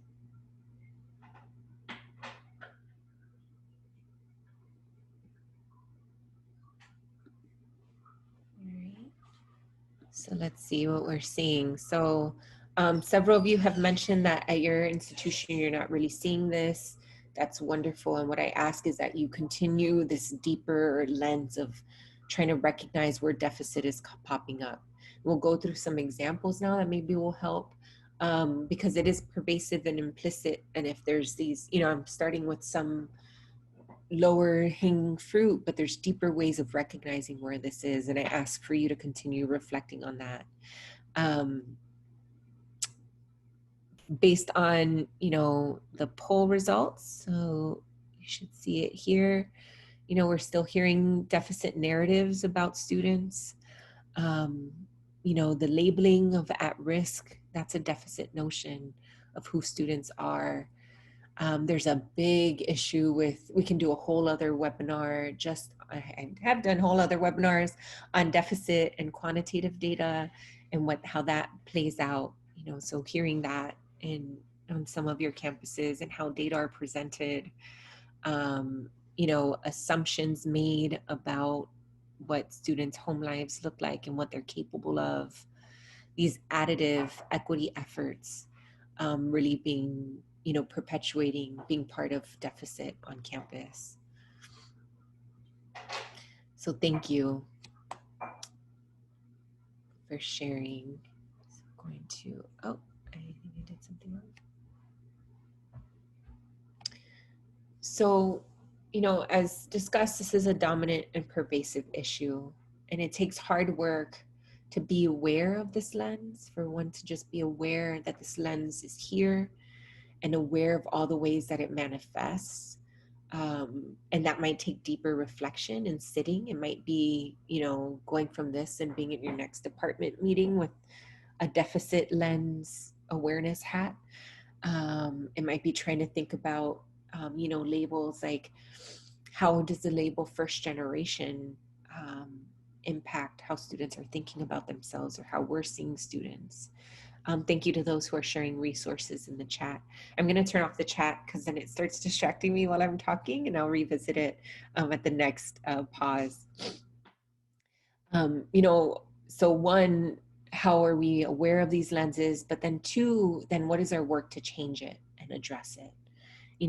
All right. So let's see what we're seeing. So several of you have mentioned that at your institution, you're not really seeing this. That's wonderful. And what I ask is that you continue this deeper lens of trying to recognize where deficit is popping up. We'll go through some examples now that maybe will help because it is pervasive and implicit. And if there's these, I'm starting with some lower hanging fruit, but there's deeper ways of recognizing where this is. And I ask for you to continue reflecting on that. Based on, the poll results. So you should see it here. We're still hearing deficit narratives about students. The labeling of at risk, that's a deficit notion of who students are. There's a big issue with, we can do a whole other webinar, I have done whole other webinars on deficit and quantitative data and how that plays out, so hearing that on some of your campuses and how data are presented, assumptions made about what students' home lives look like and what they're capable of, these additive equity efforts really being, perpetuating, being part of deficit on campus. So thank you for sharing. So I'm going to, I think I did something wrong. So, as discussed, this is a dominant and pervasive issue, and it takes hard work to be aware of this lens, for one to just be aware that this lens is here and aware of all the ways that it manifests. And that might take deeper reflection and sitting. It might be, going from this and being in your next department meeting with a deficit lens awareness hat. It might be trying to think about, labels like, how does the label first generation impact how students are thinking about themselves or how we're seeing students? Thank you to those who are sharing resources in the chat. I'm going to turn off the chat because then it starts distracting me while I'm talking, and I'll revisit it at the next pause. So one, how are we aware of these lenses? But then two, then what is our work to change it and address it?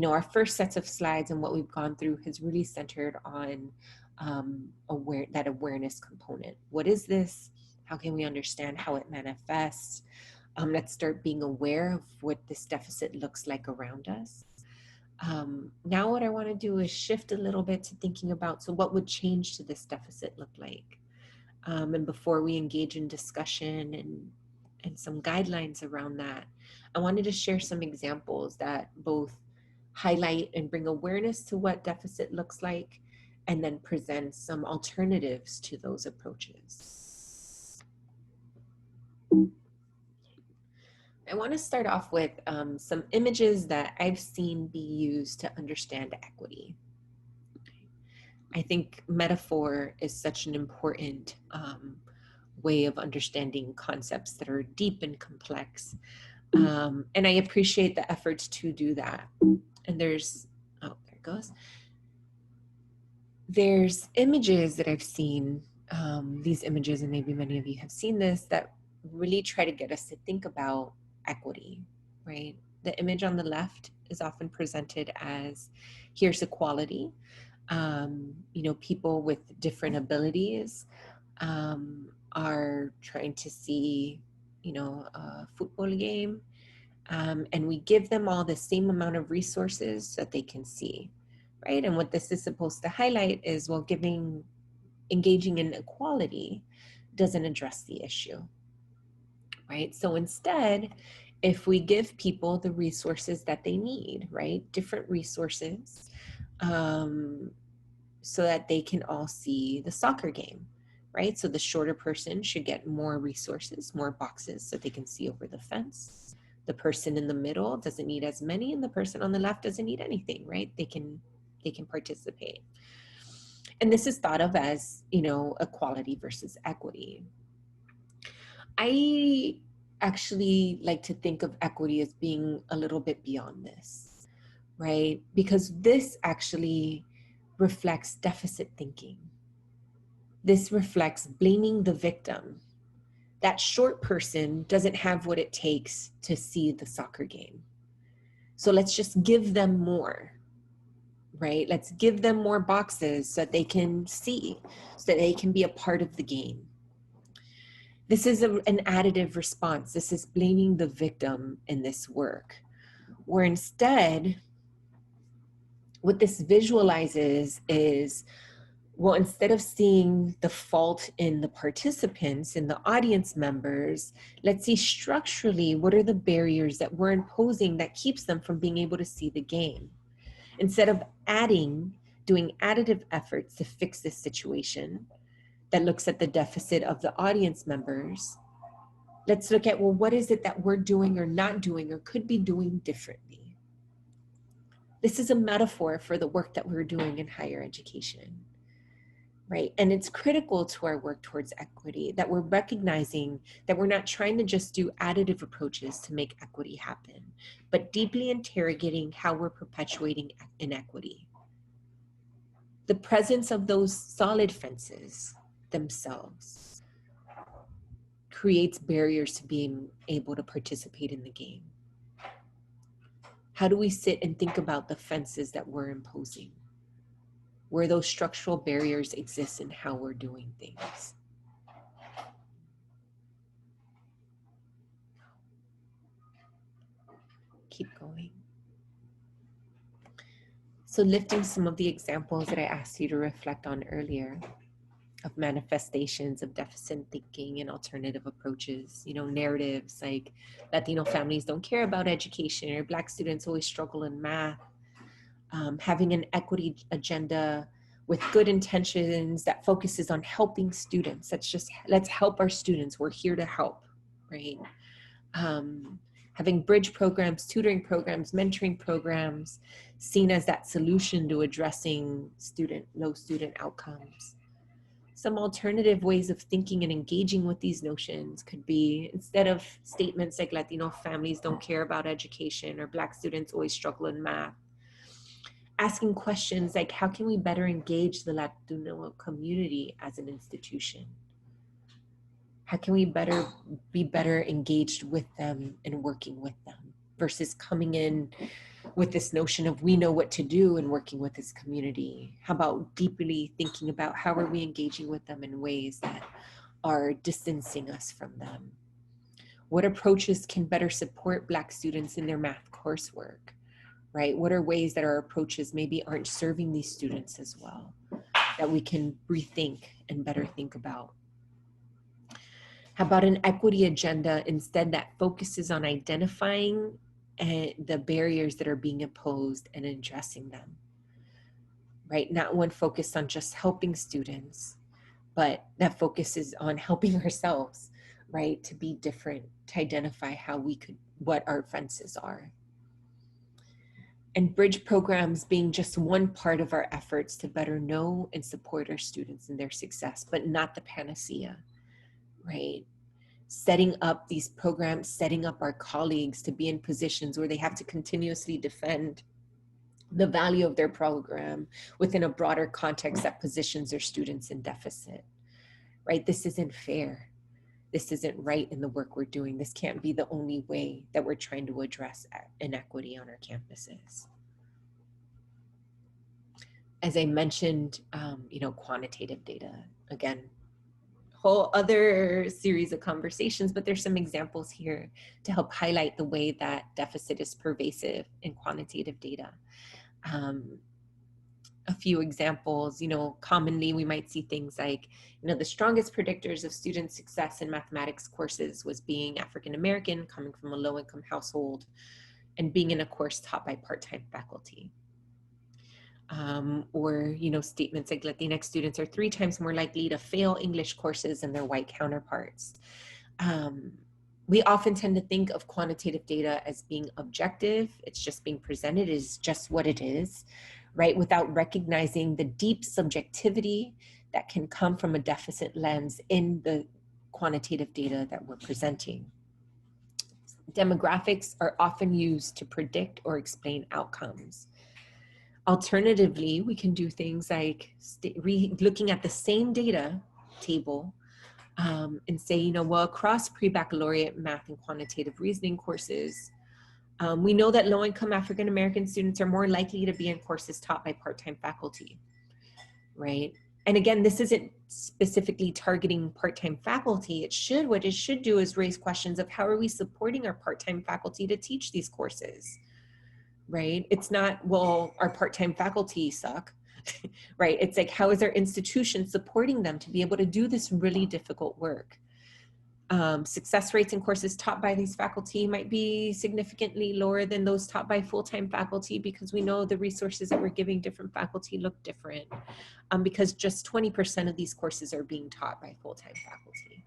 Our first sets of slides and what we've gone through has really centered on that awareness component. What is this? How can we understand how it manifests? Let's start being aware of what this deficit looks like around us. Now what I want to do is shift a little bit to thinking about, so what would change to this deficit look like? And before we engage in discussion and some guidelines around that, I wanted to share some examples that both highlight and bring awareness to what deficit looks like, and then present some alternatives to those approaches. I want to start off with some images that I've seen be used to understand equity. I think metaphor is such an important way of understanding concepts that are deep and complex. And I appreciate the efforts to do that. And there's, oh, there it goes. There's images that I've seen, these images, and maybe many of you have seen this, that really try to get us to think about equity, right? The image on the left is often presented as, here's equality. You know, people with different abilities are trying to see, you know, a football game, and we give them all the same amount of resources that they can see, right? And what this is supposed to highlight is, well, engaging in equality doesn't address the issue, right? So instead, if we give people the resources that they need, right? Different resources, so that they can all see the soccer game, right? So the shorter person should get more resources, more boxes, so they can see over the fence. The person in the middle doesn't need as many, and the person on the left doesn't need anything, right? They can participate. And this is thought of as, you know, equality versus equity. I actually like to think of equity as being a little bit beyond this, right? Because this actually reflects deficit thinking. This reflects blaming the victim. That short person doesn't have what it takes to see the soccer game. So let's just give them more, right? Let's give them more boxes so that they can see, so that they can be a part of the game. This is an additive response. This is blaming the victim in this work, where instead, what this visualizes is, well, instead of seeing the fault in the participants, in the audience members, let's see structurally, what are the barriers that we're imposing that keeps them from being able to see the game? Instead of doing additive efforts to fix this situation that looks at the deficit of the audience members, let's look at, well, what is it that we're doing or not doing or could be doing differently? This is a metaphor for the work that we're doing in higher education, right? And it's critical to our work towards equity that we're recognizing that we're not trying to just do additive approaches to make equity happen, but deeply interrogating how we're perpetuating inequity. The presence of those solid fences themselves creates barriers to being able to participate in the game. How do we sit and think about the fences that we're imposing, where those structural barriers exist in how we're doing things? Keep going. So lifting some of the examples that I asked you to reflect on earlier of manifestations of deficit thinking and alternative approaches, you know, narratives like Latino families don't care about education, or Black students always struggle in math, having an equity agenda with good intentions that focuses on helping students. Let's help our students. We're here to help, right? Having bridge programs, tutoring programs, mentoring programs seen as that solution to addressing low student outcomes. Some alternative ways of thinking and engaging with these notions could be, instead of statements like Latino families don't care about education or Black students always struggle in math, asking questions like, how can we better engage the Latino community as an institution? How can we be better engaged with them and working with them? versus coming in with this notion of we know what to do and working with this community? How about deeply thinking about how are we engaging with them in ways that are distancing us from them? What approaches can better support Black students in their math coursework, right? What are ways that our approaches maybe aren't serving these students as well, that we can rethink and better think about? How about an equity agenda instead that focuses on identifying the barriers that are being imposed and addressing them, right? Not one focused on just helping students, but that focuses on helping ourselves, right? To be different, to identify how we could, what our fences are. And bridge programs being just one part of our efforts to better know and support our students in their success, but not the panacea, right? Setting up these programs, setting up our colleagues to be in positions where they have to continuously defend the value of their program within a broader context that positions their students in deficit, right? This isn't fair. This isn't right in the work we're doing. This can't be the only way that we're trying to address inequity on our campuses. As I mentioned, quantitative data, again, whole other series of conversations, but there's some examples here to help highlight the way that deficit is pervasive in quantitative data. A few examples, commonly we might see things like, the strongest predictors of student success in mathematics courses was being African American, coming from a low-income household, and being in a course taught by part-time faculty. Or statements like Latinx students are 3 times more likely to fail English courses than their white counterparts. We often tend to think of quantitative data as being objective. It's just being presented as just what it is, right? Without recognizing the deep subjectivity that can come from a deficit lens in the quantitative data that we're presenting. Demographics are often used to predict or explain outcomes. Alternatively, we can do things like looking at the same data table and say, well, across pre-baccalaureate math and quantitative reasoning courses, we know that low-income African-American students are more likely to be in courses taught by part-time faculty, right? And again, this isn't specifically targeting part-time faculty. What it should do is raise questions of how are we supporting our part-time faculty to teach these courses? Right? It's not, well, our part-time faculty suck, right? It's like, how is our institution supporting them to be able to do this really difficult work? Success rates in courses taught by these faculty might be significantly lower than those taught by full-time faculty because we know the resources that we're giving different faculty look different because just 20% of these courses are being taught by full-time faculty.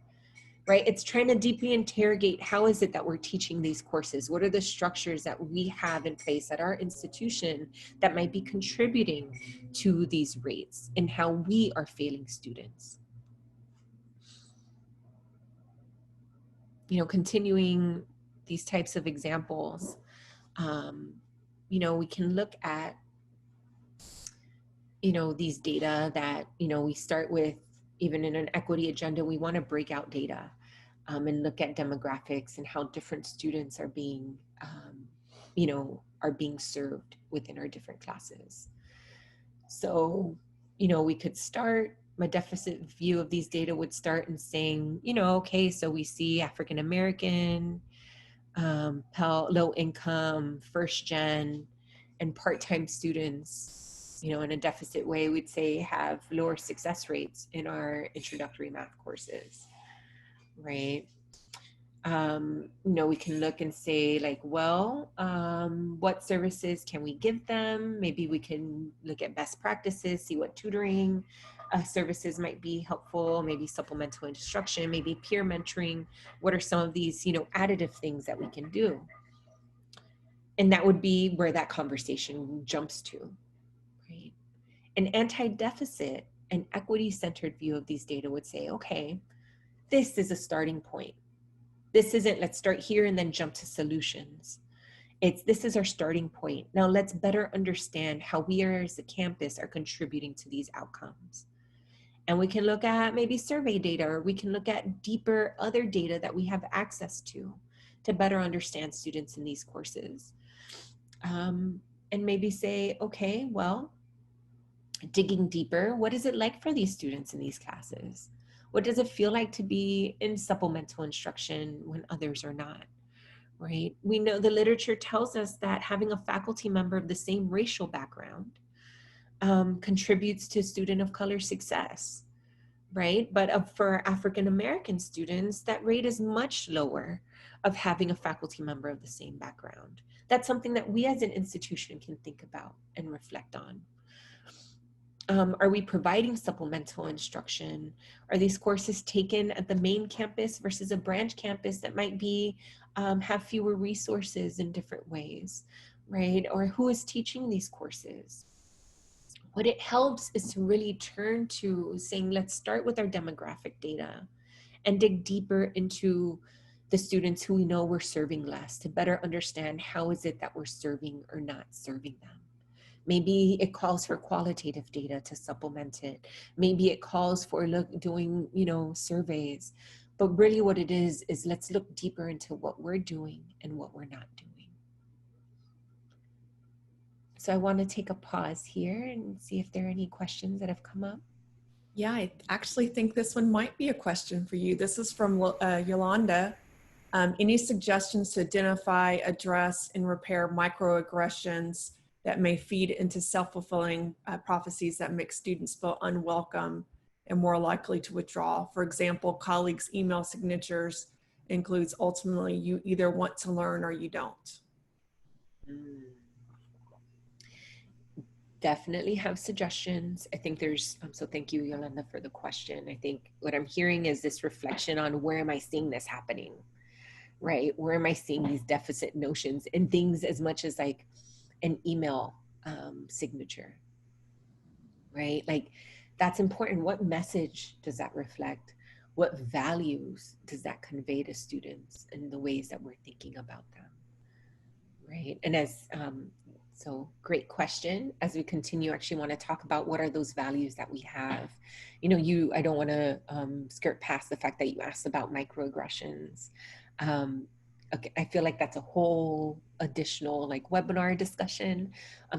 Right? It's trying to deeply interrogate how is it that we're teaching these courses? What are the structures that we have in place at our institution that might be contributing to these rates and how we are failing students? Continuing these types of examples, we can look at, these data that, we start with. Even in an equity agenda, we want to break out data. And look at demographics and how different students are being, are being served within our different classes. So, we could start, my deficit view of these data would start in saying, okay, so we see African-American, low income, first gen, and part-time students, in a deficit way, we'd say have lower success rates in our introductory math courses. Right? We can look and say like, well, what services can we give them? Maybe we can look at best practices, see what tutoring services might be helpful, maybe supplemental instruction, maybe peer mentoring. What are some of these, additive things that we can do? And that would be where that conversation jumps to, right? An anti-deficit and equity-centered view of these data would say, okay, this is a starting point. This isn't let's start here and then jump to solutions. This is our starting point. Now let's better understand how we as a campus are contributing to these outcomes. And we can look at maybe survey data, or we can look at deeper other data that we have access to to better understand students in these courses. And maybe say, okay, well, digging deeper, what is it like for these students in these classes? What does it feel like to be in supplemental instruction when others are not, right? We know the literature tells us that having a faculty member of the same racial background contributes to student of color success, right? But for African American students, that rate is much lower of having a faculty member of the same background. That's something that we as an institution can think about and reflect on. Are we providing supplemental instruction? Are these courses taken at the main campus versus a branch campus that might be have fewer resources in different ways, right? Or who is teaching these courses? What it helps is to really turn to saying, let's start with our demographic data and dig deeper into the students who we know we're serving less to better understand how is it that we're serving or not serving them. Maybe it calls for qualitative data to supplement it. Maybe it calls for doing, surveys. But really what it is let's look deeper into what we're doing and what we're not doing. So I want to take a pause here and see if there are any questions that have come up. Yeah, I actually think this one might be a question for you. This is from Yolanda. Any suggestions to identify, address, and repair microaggressions that may feed into self-fulfilling prophecies that make students feel unwelcome and more likely to withdraw? For example, colleagues' email signatures includes ultimately you either want to learn or you don't. Definitely have suggestions. I think there's, so thank you, Yolanda, for the question. I think what I'm hearing is this reflection on where am I seeing this happening, right? Where am I seeing these deficit notions in things as much as like an email signature, right? Like that's important. What message does that reflect? What values does that convey to students in the ways that we're thinking about them, right? And as, so great question. As we continue, actually want to talk about what are those values that we have. I don't want to skirt past the fact that you asked about microaggressions. Okay, I feel like that's a whole additional webinar discussion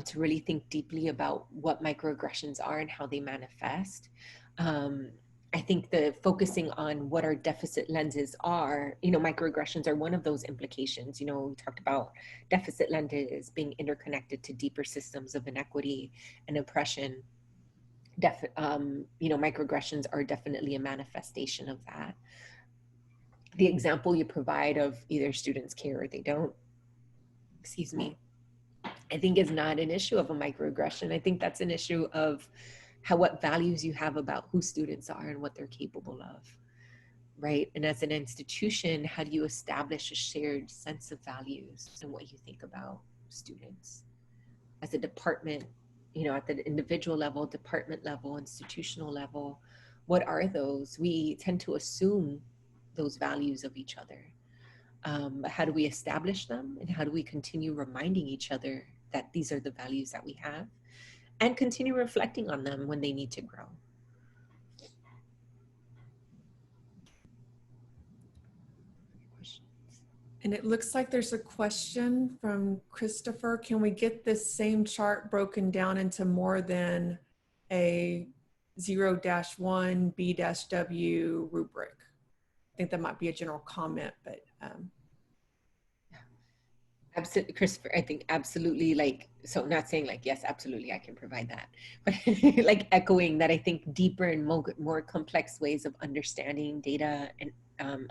to really think deeply about what microaggressions are and how they manifest. I think the focusing on what our deficit lenses are, microaggressions are one of those implications. We talked about deficit lenses being interconnected to deeper systems of inequity and oppression. Microaggressions are definitely a manifestation of that. The example you provide of either students care or they don't, I think is not an issue of a microaggression. I think that's an issue of what values you have about who students are and what they're capable of, right? And as an institution, how do you establish a shared sense of values and what you think about students? As a department, at the individual level, department level, institutional level, what are those? We tend to assume those values of each other. How do we establish them, and how do we continue reminding each other that these are the values that we have, and continue reflecting on them when they need to grow? And it looks like there's a question from Christopher. Can we get this same chart broken down into more than a 0-1 B-W rubric? I think that might be a general comment, but absolutely, Christopher. I think absolutely. So not saying yes, absolutely, I can provide that, but echoing that. I think deeper and more complex ways of understanding data and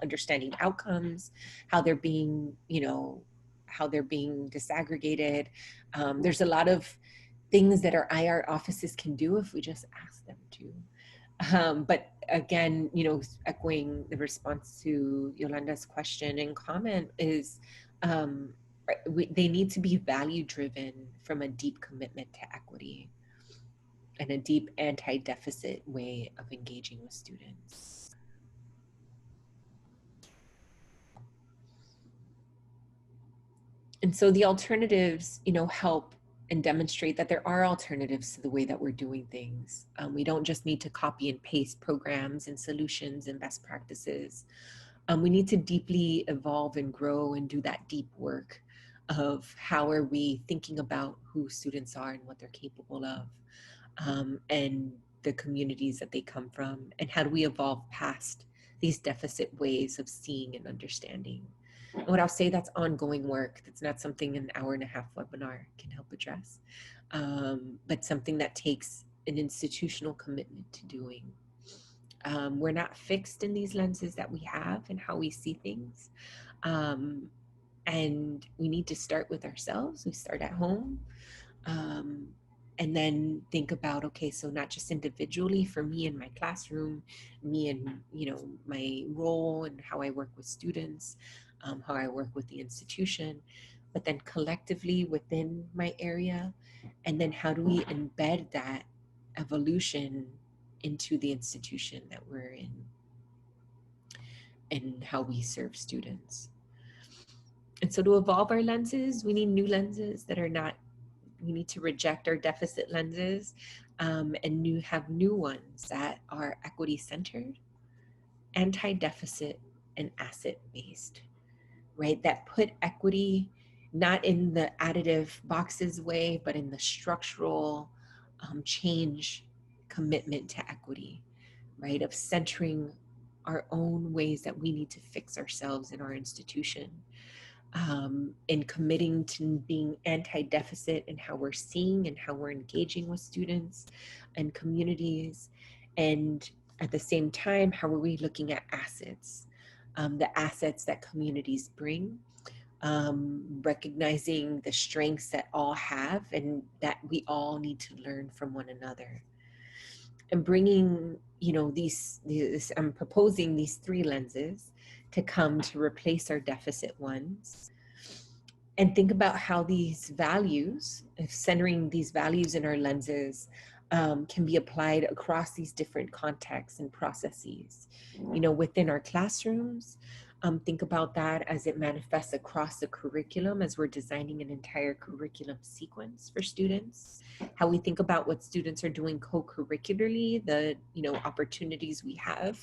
understanding outcomes, how they're being, how they're being disaggregated. There's a lot of things that our IR offices can do if we just ask them to. But again, echoing the response to Yolanda's question and comment is, they need to be value driven from a deep commitment to equity and a deep anti-deficit way of engaging with students. And so the alternatives, help and demonstrate that there are alternatives to the way that we're doing things. We don't just need to copy and paste programs and solutions and best practices. We need to deeply evolve and grow and do that deep work of how are we thinking about who students are and what they're capable of, and the communities that they come from, and how do we evolve past these deficit ways of seeing and understanding. And what I'll say, that's ongoing work. That's not something an hour and a half webinar can help address, but something that takes an institutional commitment to doing. We're not fixed in these lenses that we have and how we see things. And we need to start with ourselves. We start at home. And then think about, okay, so not just individually for me in my classroom, me and, my role and how I work with students, how I work with the institution, but then collectively within my area. And then how do we embed that evolution into the institution that we're in and how we serve students. And so to evolve our lenses, we need new lenses that are not, we need to reject our deficit lenses, and have new ones that are equity centered, anti-deficit, and asset based, right? That put equity not in the additive boxes way, but in the structural change commitment to equity, right? Of centering our own ways that we need to fix ourselves in our institution, and committing to being anti-deficit in how we're seeing and how we're engaging with students and communities. And at the same time, how are we looking at assets, the assets that communities bring, recognizing the strengths that all have and that we all need to learn from one another. And bringing, I'm proposing these three lenses to come to replace our deficit ones. And think about how these values, if centering these values in our lenses, can be applied across these different contexts and processes. Within our classrooms, think about that as it manifests across the curriculum as we're designing an entire curriculum sequence for students. How we think about what students are doing co-curricularly, the opportunities we have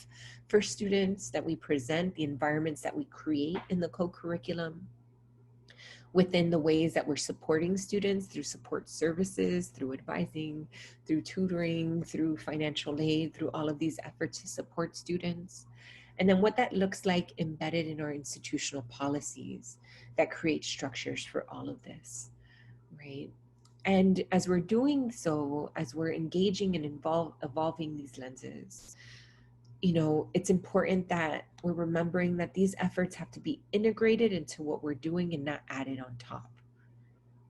for students that we present, the environments that we create in the co-curriculum, within the ways that we're supporting students through support services, through advising, through tutoring, through financial aid, through all of these efforts to support students. And then what that looks like embedded in our institutional policies that create structures for all of this, right? And as we're doing so, as we're engaging and evolving these lenses, it's important that we're remembering that these efforts have to be integrated into what we're doing and not added on top.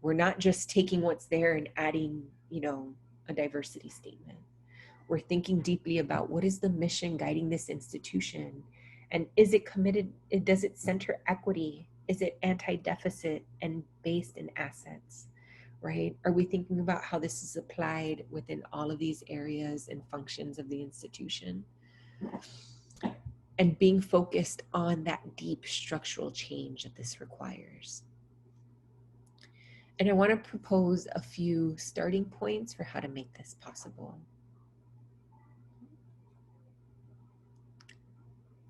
We're not just taking what's there and adding, a diversity statement. We're thinking deeply about what is the mission guiding this institution, and is it committed? Does it center equity? Is it anti-deficit and based in assets, right? Are we thinking about how this is applied within all of these areas and functions of the institution? And being focused on that deep structural change that this requires. And I want to propose a few starting points for how to make this possible.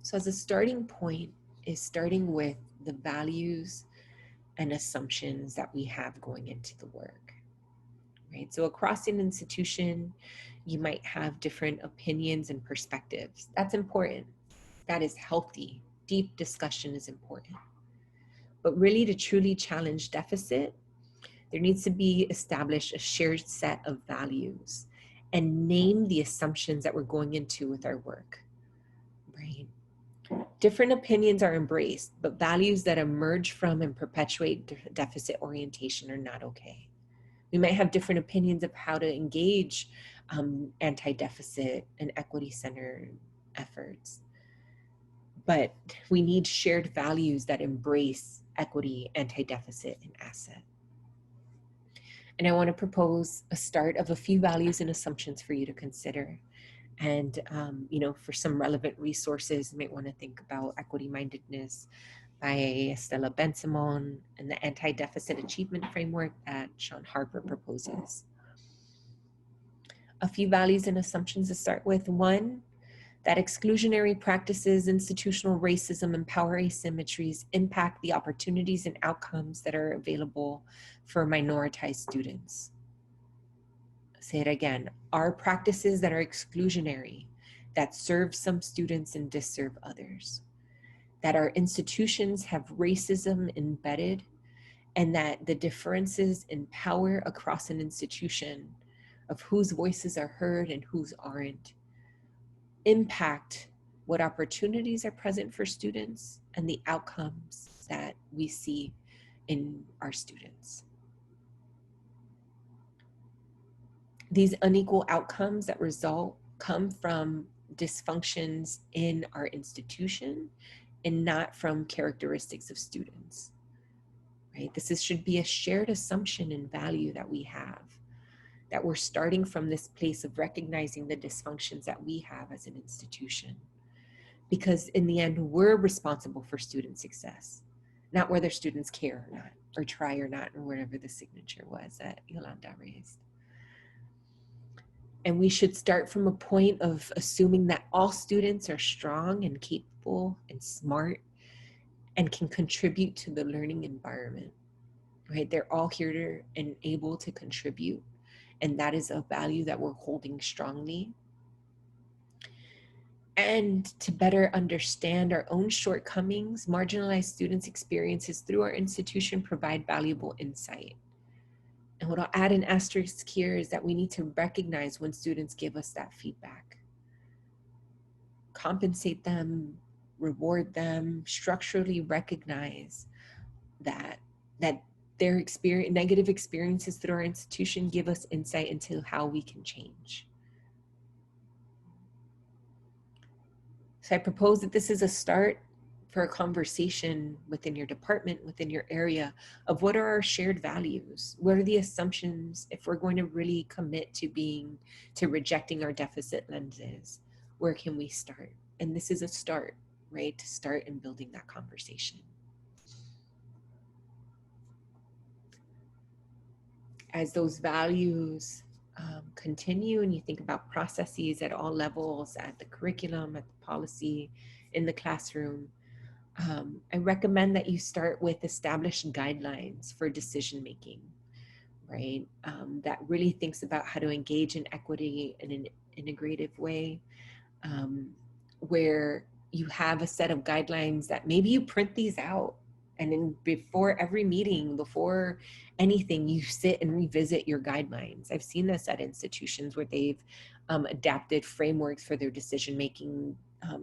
So as a starting point is starting with the values and assumptions that we have going into the work, right? So across an institution, you might have different opinions and perspectives. That's important. That is healthy. Deep discussion is important. But really, to truly challenge deficit, there needs to be established a shared set of values and name the assumptions that we're going into with our work, right? Different opinions are embraced, but values that emerge from and perpetuate deficit orientation are not okay. We might have different opinions of how to engage anti-deficit and equity-centered efforts, but we need shared values that embrace equity, anti-deficit, and asset. And I want to propose a start of a few values and assumptions for you to consider. And, for some relevant resources, you might want to think about Equity Mindedness by Estela Ben-Simon and the Anti-Deficit Achievement Framework that Sean Harper proposes. A few values and assumptions to start with. One, that exclusionary practices, institutional racism, and power asymmetries impact the opportunities and outcomes that are available for minoritized students. Say it again. Are practices that are exclusionary, that serve some students and disserve others, that our institutions have racism embedded, and that the differences in power across an institution of whose voices are heard and whose aren't impact what opportunities are present for students and the outcomes that we see in our students. These unequal outcomes that result come from dysfunctions in our institution and not from characteristics of students, right? Should be a shared assumption and value that we have, that we're starting from this place of recognizing the dysfunctions that we have as an institution. Because in the end, we're responsible for student success, not whether students care or not, or try or not, or whatever the signature was that Yolanda raised. And we should start from a point of assuming that all students are strong and capable and smart and can contribute to the learning environment, right? They're all here to, and able to contribute. And that is a value that we're holding strongly. And to better understand our own shortcomings, marginalized students' experiences through our institution provide valuable insight. And what I'll add an asterisk here is that we need to recognize when students give us that feedback. Compensate them, reward them, structurally recognize that their negative experiences through our institution give us insight into how we can change. So I propose that this is a start for a conversation within your department, within your area, of what are our shared values? What are the assumptions if we're going to really commit to rejecting our deficit lenses? Where can we start? And this is a start, right? To start in building that conversation. As those values continue and you think about processes at all levels, at the curriculum, at the policy, in the classroom, I recommend that you start with established guidelines for decision making, right? That really thinks about how to engage in equity in an integrative way, where you have a set of guidelines that maybe you print these out, and then before every meeting, before anything, you sit and revisit your guidelines. I've seen this at institutions where they've adapted frameworks for their decision making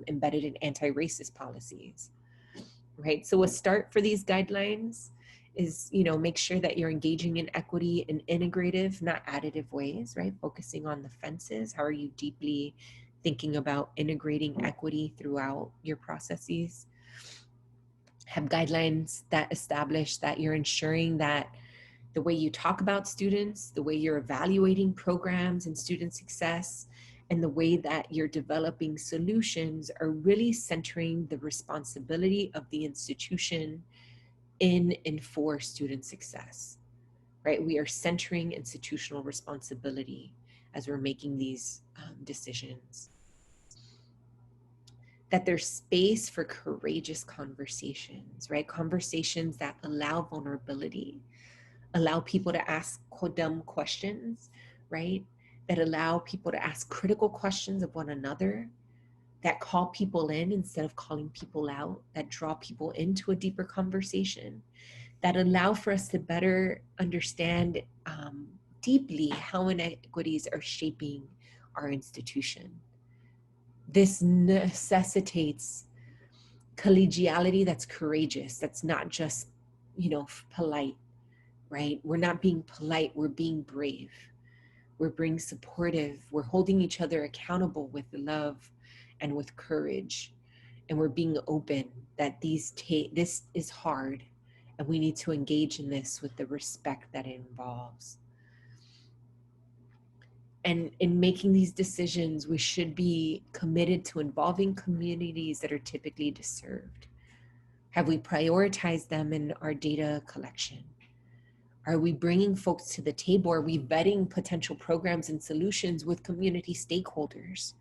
embedded in anti-racist policies. Right, so a start for these guidelines is, make sure that you're engaging in equity in integrative, not additive ways, right? Focusing on the fences. How are you deeply thinking about integrating equity throughout your processes? Have guidelines that establish that you're ensuring that the way you talk about students, the way you're evaluating programs and student success, and the way that you're developing solutions are really centering the responsibility of the institution in and for student success, right? We are centering institutional responsibility as we're making these decisions. That there's space for courageous conversations, right? Conversations that allow vulnerability, allow people to ask dumb questions, right? That allow people to ask critical questions of one another, that call people in instead of calling people out, that draw people into a deeper conversation, that allow for us to better understand deeply how inequities are shaping our institution. This necessitates collegiality that's courageous, that's not just, polite, right? We're not being polite, we're being brave. We're being supportive. We're holding each other accountable with love and with courage. And we're being open that this is hard and we need to engage in this with the respect that it involves. And in making these decisions, we should be committed to involving communities that are typically disserved. Have we prioritized them in our data collection? Are we bringing folks to the table? Are we vetting potential programs and solutions with community stakeholders,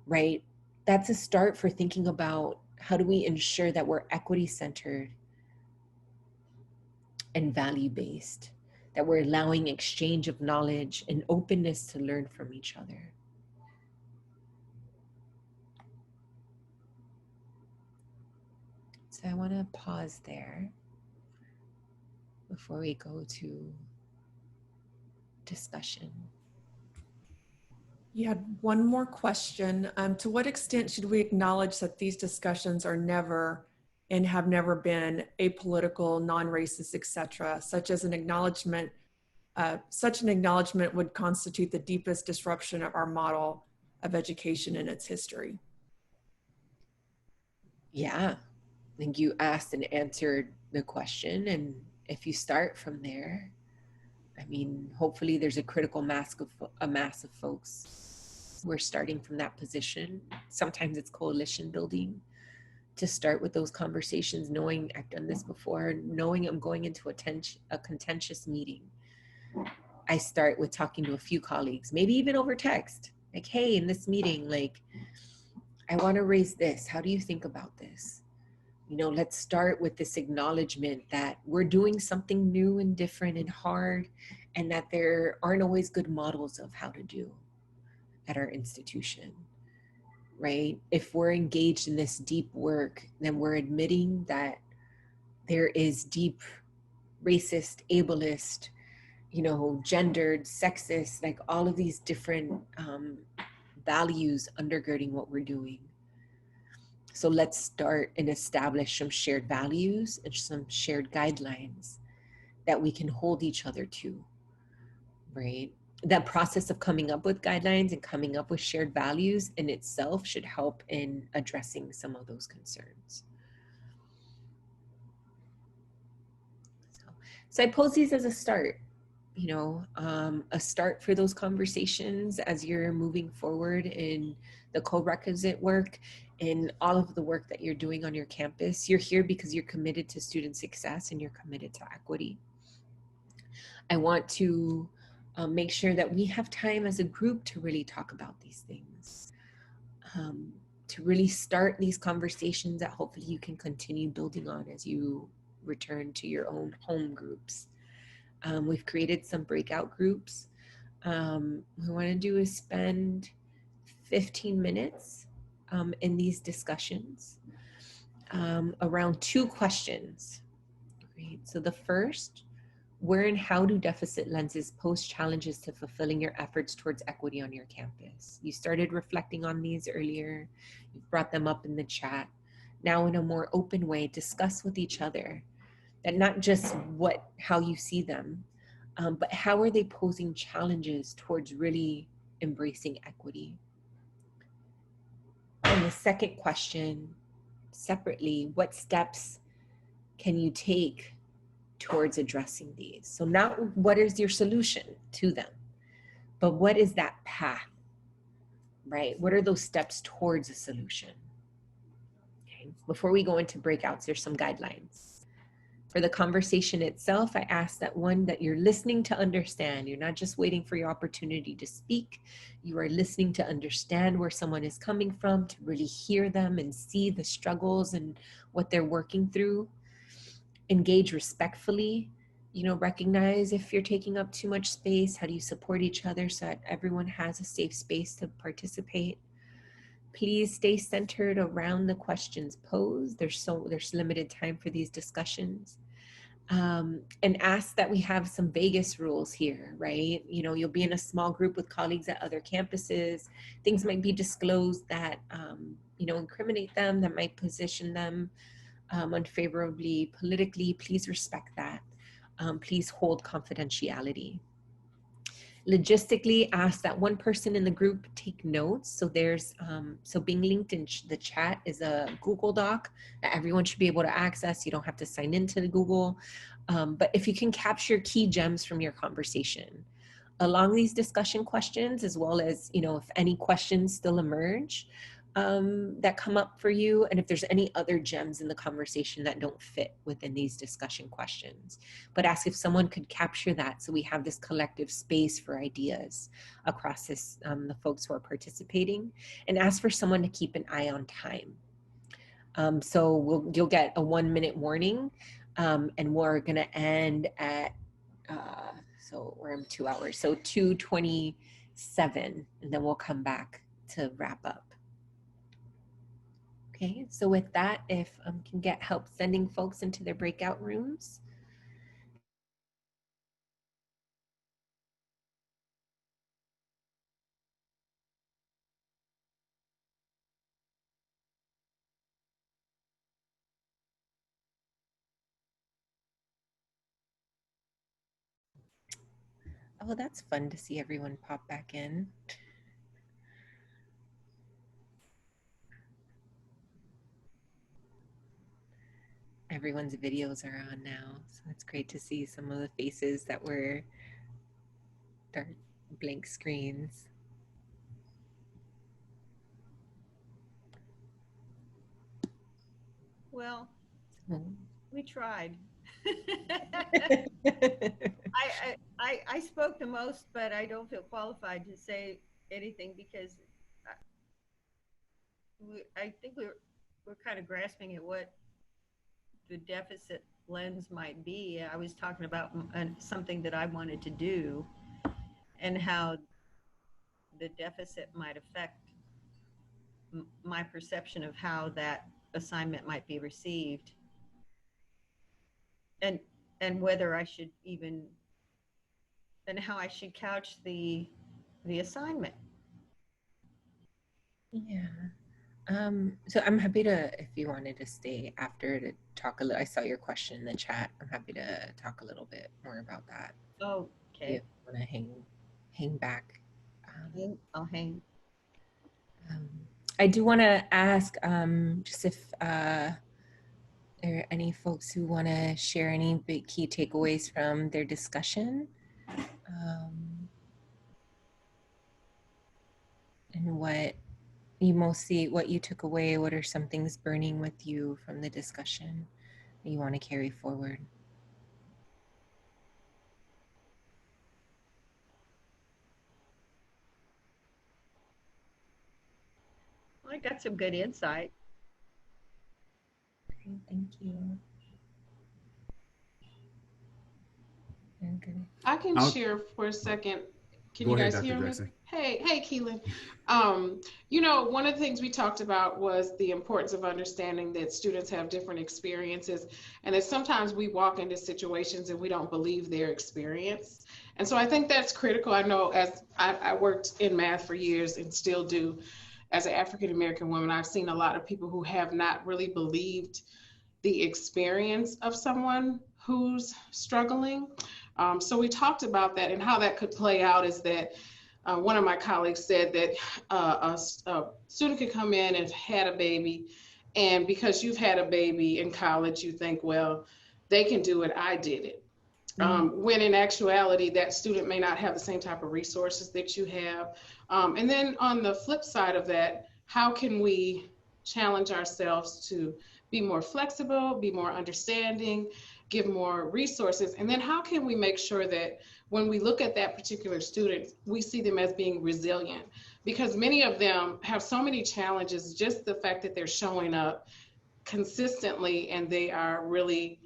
right? that's a start for thinking about how do we ensure that we're equity centered and value based, that we're allowing exchange of knowledge and openness to learn from each other. So I want to pause there before we go to discussion. You had one more question. To what extent should we acknowledge that these discussions are never and have never been apolitical, non-racist, etc., such an acknowledgement would constitute the deepest disruption of our model of education in its history? Yeah, I think you asked and answered the question. And if you start from there, I mean, hopefully there's a critical mass of folks who are starting from that position. Sometimes it's coalition building to start with those conversations, knowing I've done this before, knowing I'm going into a contentious meeting. I start with talking to a few colleagues, maybe even over text, like, hey, in this meeting, like, I want to raise this. How do you think about this? You know, let's start with this acknowledgement that we're doing something new and different and hard, and that there aren't always good models of how to do at our institution, right? If we're engaged in this deep work, then we're admitting that there is deep racist, ableist, you know, gendered, sexist, like all of these different values undergirding what we're doing. So let's start and establish some shared values and some shared guidelines that we can hold each other to, right? That process of coming up with guidelines and coming up with shared values in itself should help in addressing some of those concerns. So I pose these as a start, you know, a start for those conversations as you're moving forward in the co-requisite work and all of the work that you're doing on your campus. You're here because you're committed to student success and you're committed to equity. I want to make sure that we have time as a group to really talk about these things, to really start these conversations that hopefully you can continue building on as you return to your own home groups. We've created some breakout groups. What we want to do is spend 15 minutes in these discussions around two questions. Right? So the first, where and how do deficit lenses pose challenges to fulfilling your efforts towards equity on your campus? You started reflecting on these earlier. You've brought them up in the chat. Now in a more open way, discuss with each other that not just how you see them, but how are they posing challenges towards really embracing equity? And the second question, separately, what steps can you take towards addressing these? So not what is your solution to them, but what is that path, right? What are those steps towards a solution? Okay. Before we go into breakouts, there's some guidelines. For the conversation itself, I ask that you're listening to understand. You're not just waiting for your opportunity to speak. You are listening to understand where someone is coming from, to really hear them and see the struggles and what they're working through. Engage respectfully. You know, recognize if you're taking up too much space. How do you support each other so that everyone has a safe space to participate? Please stay centered around the questions posed. There's limited time for these discussions. And ask that we have some Vegas rules here, right? You know, you'll be in a small group with colleagues at other campuses. Things might be disclosed that, you know, incriminate them, that might position them unfavorably politically. Please respect that. Please hold confidentiality. Logistically, ask that one person in the group take notes. So so being linked in the chat is a Google Doc that everyone should be able to access. You don't have to sign into the Google, but if you can capture key gems from your conversation along these discussion questions, as well as, you know, if any questions still emerge, that come up for you, and if there's any other gems in the conversation that don't fit within these discussion questions. But ask if someone could capture that so we have this collective space for ideas across this, the folks who are participating, and ask for someone to keep an eye on time. So you'll get a 1-minute warning, and we're gonna end at, so we're in 2 hours, so 2:27, and then we'll come back to wrap up. Okay, so with that, if can get help sending folks into their breakout rooms. Oh, that's fun to see everyone pop back in. Everyone's videos are on now, so it's great to see some of the faces that were dark blank screens. Well, we tried. I spoke the most, but I don't feel qualified to say anything because I think we're kind of grasping at what the deficit lens might be. I was talking about something that I wanted to do and how the deficit might affect my perception of how that assignment might be received, and whether I should even, and how I should couch the assignment. Yeah. So I'm happy to, if you wanted to stay after to talk a little, I saw your question in the chat. I'm happy to talk a little bit more about that. Oh, okay. You want to hang back. I'll hang. I do want to ask just if there are any folks who want to share any big key takeaways from their discussion, and what you took away. What are some things burning with you from the discussion that you want to carry forward? I got some good insight. Great, thank you. I can share for a second. Can you guys hear me? Hey, Keelan. You know, one of the things we talked about was the importance of understanding that students have different experiences, and that sometimes we walk into situations and we don't believe their experience. And so I think that's critical. I know, as I worked in math for years and still do, as an African-American woman, I've seen a lot of people who have not really believed the experience of someone who's struggling. So we talked about that, and how that could play out is that one of my colleagues said that a student could come in and had a baby, and because you've had a baby in college, you think, well, they can do it, I did it. When in actuality, that student may not have the same type of resources that you have. And then on the flip side of that, how can we challenge ourselves to be more flexible, be more understanding, give more resources? And then how can we make sure that when we look at that particular student, we see them as being resilient? Because many of them have so many challenges, just the fact that they're showing up consistently and they are really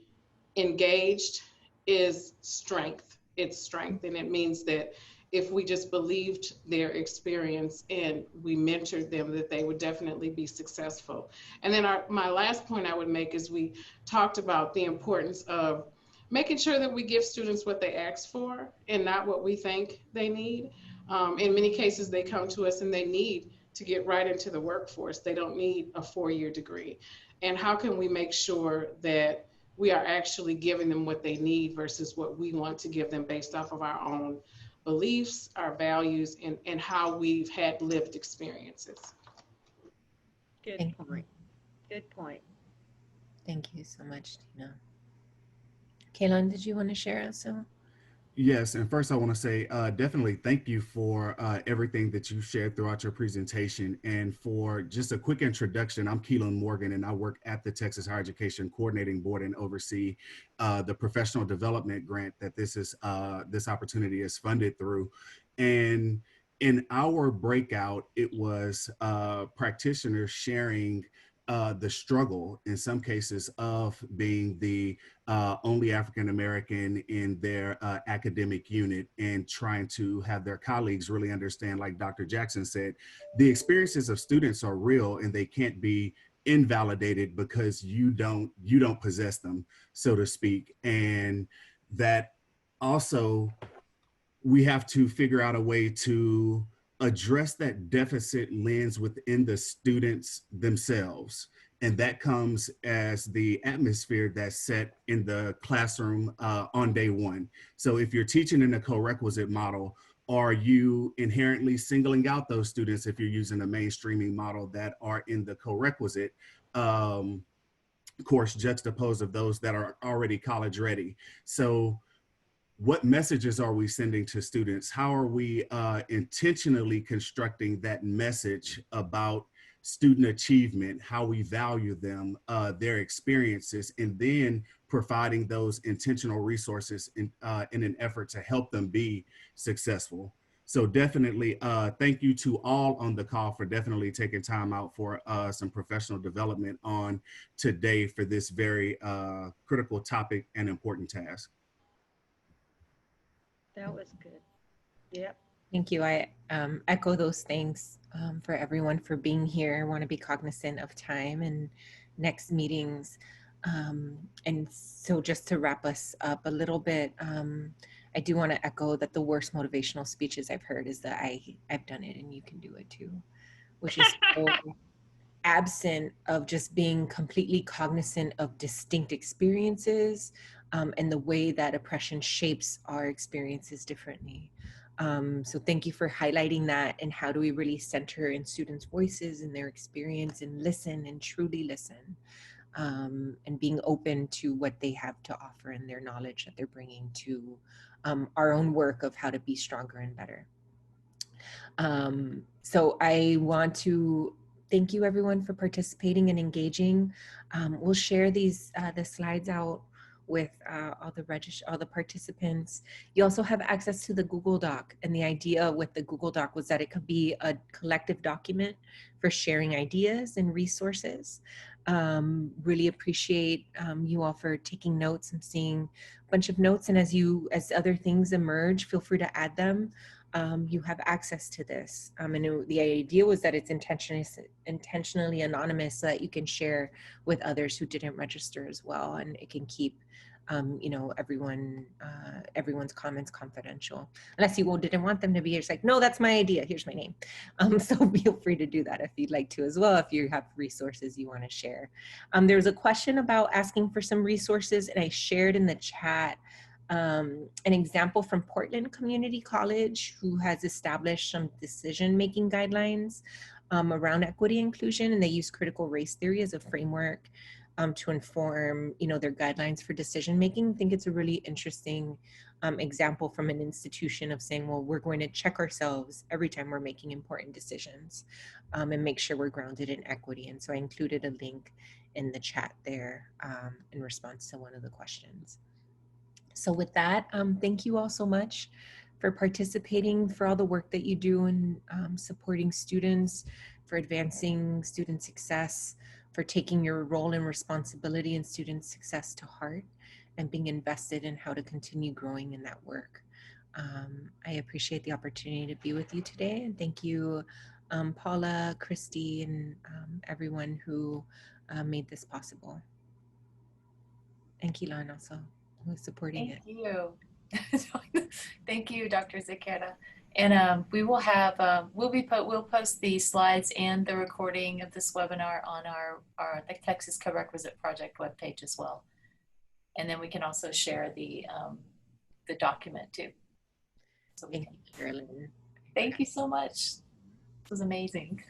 engaged is strength. It's strength. And it means that if we just believed their experience and we mentored them, that they would definitely be successful. And then my last point I would make is we talked about the importance of making sure that we give students what they ask for and not what we think they need. In many cases, they come to us and they need to get right into the workforce. They don't need a 4-year degree. And how can we make sure that we are actually giving them what they need versus what we want to give them based off of our own beliefs, our values, and how we've had lived experiences. Good point. Good point. Thank you so much, Tina. Kaylin, did you want to share also? Yes, and first I want to say definitely thank you for everything that you shared throughout your presentation. And for just a quick introduction, I'm Keelan Morgan, and I work at the Texas Higher Education Coordinating Board and oversee the professional development grant that this opportunity is funded through. And in our breakout, it was practitioners sharing the struggle in some cases of being the only African American in their academic unit, and trying to have their colleagues really understand, like Dr. Jackson said, the experiences of students are real and they can't be invalidated because you don't possess them, so to speak. And that also we have to figure out a way to address that deficit lens within the students themselves. And that comes as the atmosphere that's set in the classroom on day one. So if you're teaching in a co-requisite model, are you inherently singling out those students, if you're using a mainstreaming model, that are in the co-requisite course juxtaposed of those that are already college ready? So what messages are we sending to students? How are we intentionally constructing that message about student achievement, how we value them, their experiences, and then providing those intentional resources in an effort to help them be successful? So definitely thank you to all on the call for definitely taking time out for some professional development on today for this very critical topic and important task. That was good. Yep. Thank you. I echo those thanks for everyone for being here. I want to be cognizant of time and next meetings. And so just to wrap us up a little bit, I do want to echo that the worst motivational speeches I've heard is that I've done it and you can do it too, which is so absent of just being completely cognizant of distinct experiences and the way that oppression shapes our experiences differently. So thank you for highlighting that, and how do we really center in students' voices and their experience and listen and truly listen, and being open to what they have to offer and their knowledge that they're bringing to our own work of how to be stronger and better. So I want to thank you everyone for participating and engaging. We'll share these the slides out with all the participants. You also have access to the Google Doc, and the idea with the Google Doc was that it could be a collective document for sharing ideas and resources. Really appreciate you all for taking notes. I'm seeing a bunch of notes, and as other things emerge, feel free to add them. You have access to this. And the idea was that it's intentionally anonymous, so that you can share with others who didn't register as well, and it can keep everyone's comments confidential, unless you didn't want them to be. It's like, no, that's my idea, here's my name. So feel free to do that if you'd like to as well, if you have resources you want to share. There was a question about asking for some resources, and I shared in the chat an example from Portland Community College, who has established some decision-making guidelines around equity inclusion, and they use critical race theory as a framework to inform, their guidelines for decision-making. I think it's a really interesting example from an institution of saying, well, we're going to check ourselves every time we're making important decisions and make sure we're grounded in equity. And so I included a link in the chat there in response to one of the questions. So with that, thank you all so much for participating, for all the work that you do in supporting students, for advancing student success, for taking your role and responsibility in student success to heart, and being invested in how to continue growing in that work. I appreciate the opportunity to be with you today, and thank you, Paula, Christy, and everyone who made this possible. And Keelan also, who's supporting it. Thank you. Thank you, Dr. Zaketa. And we will have, we'll post the slides and the recording of this webinar on the Texas Co-Requisite Project webpage as well. And then we can also share the document too. So Thank you, Carolyn. Thank you so much. This was amazing.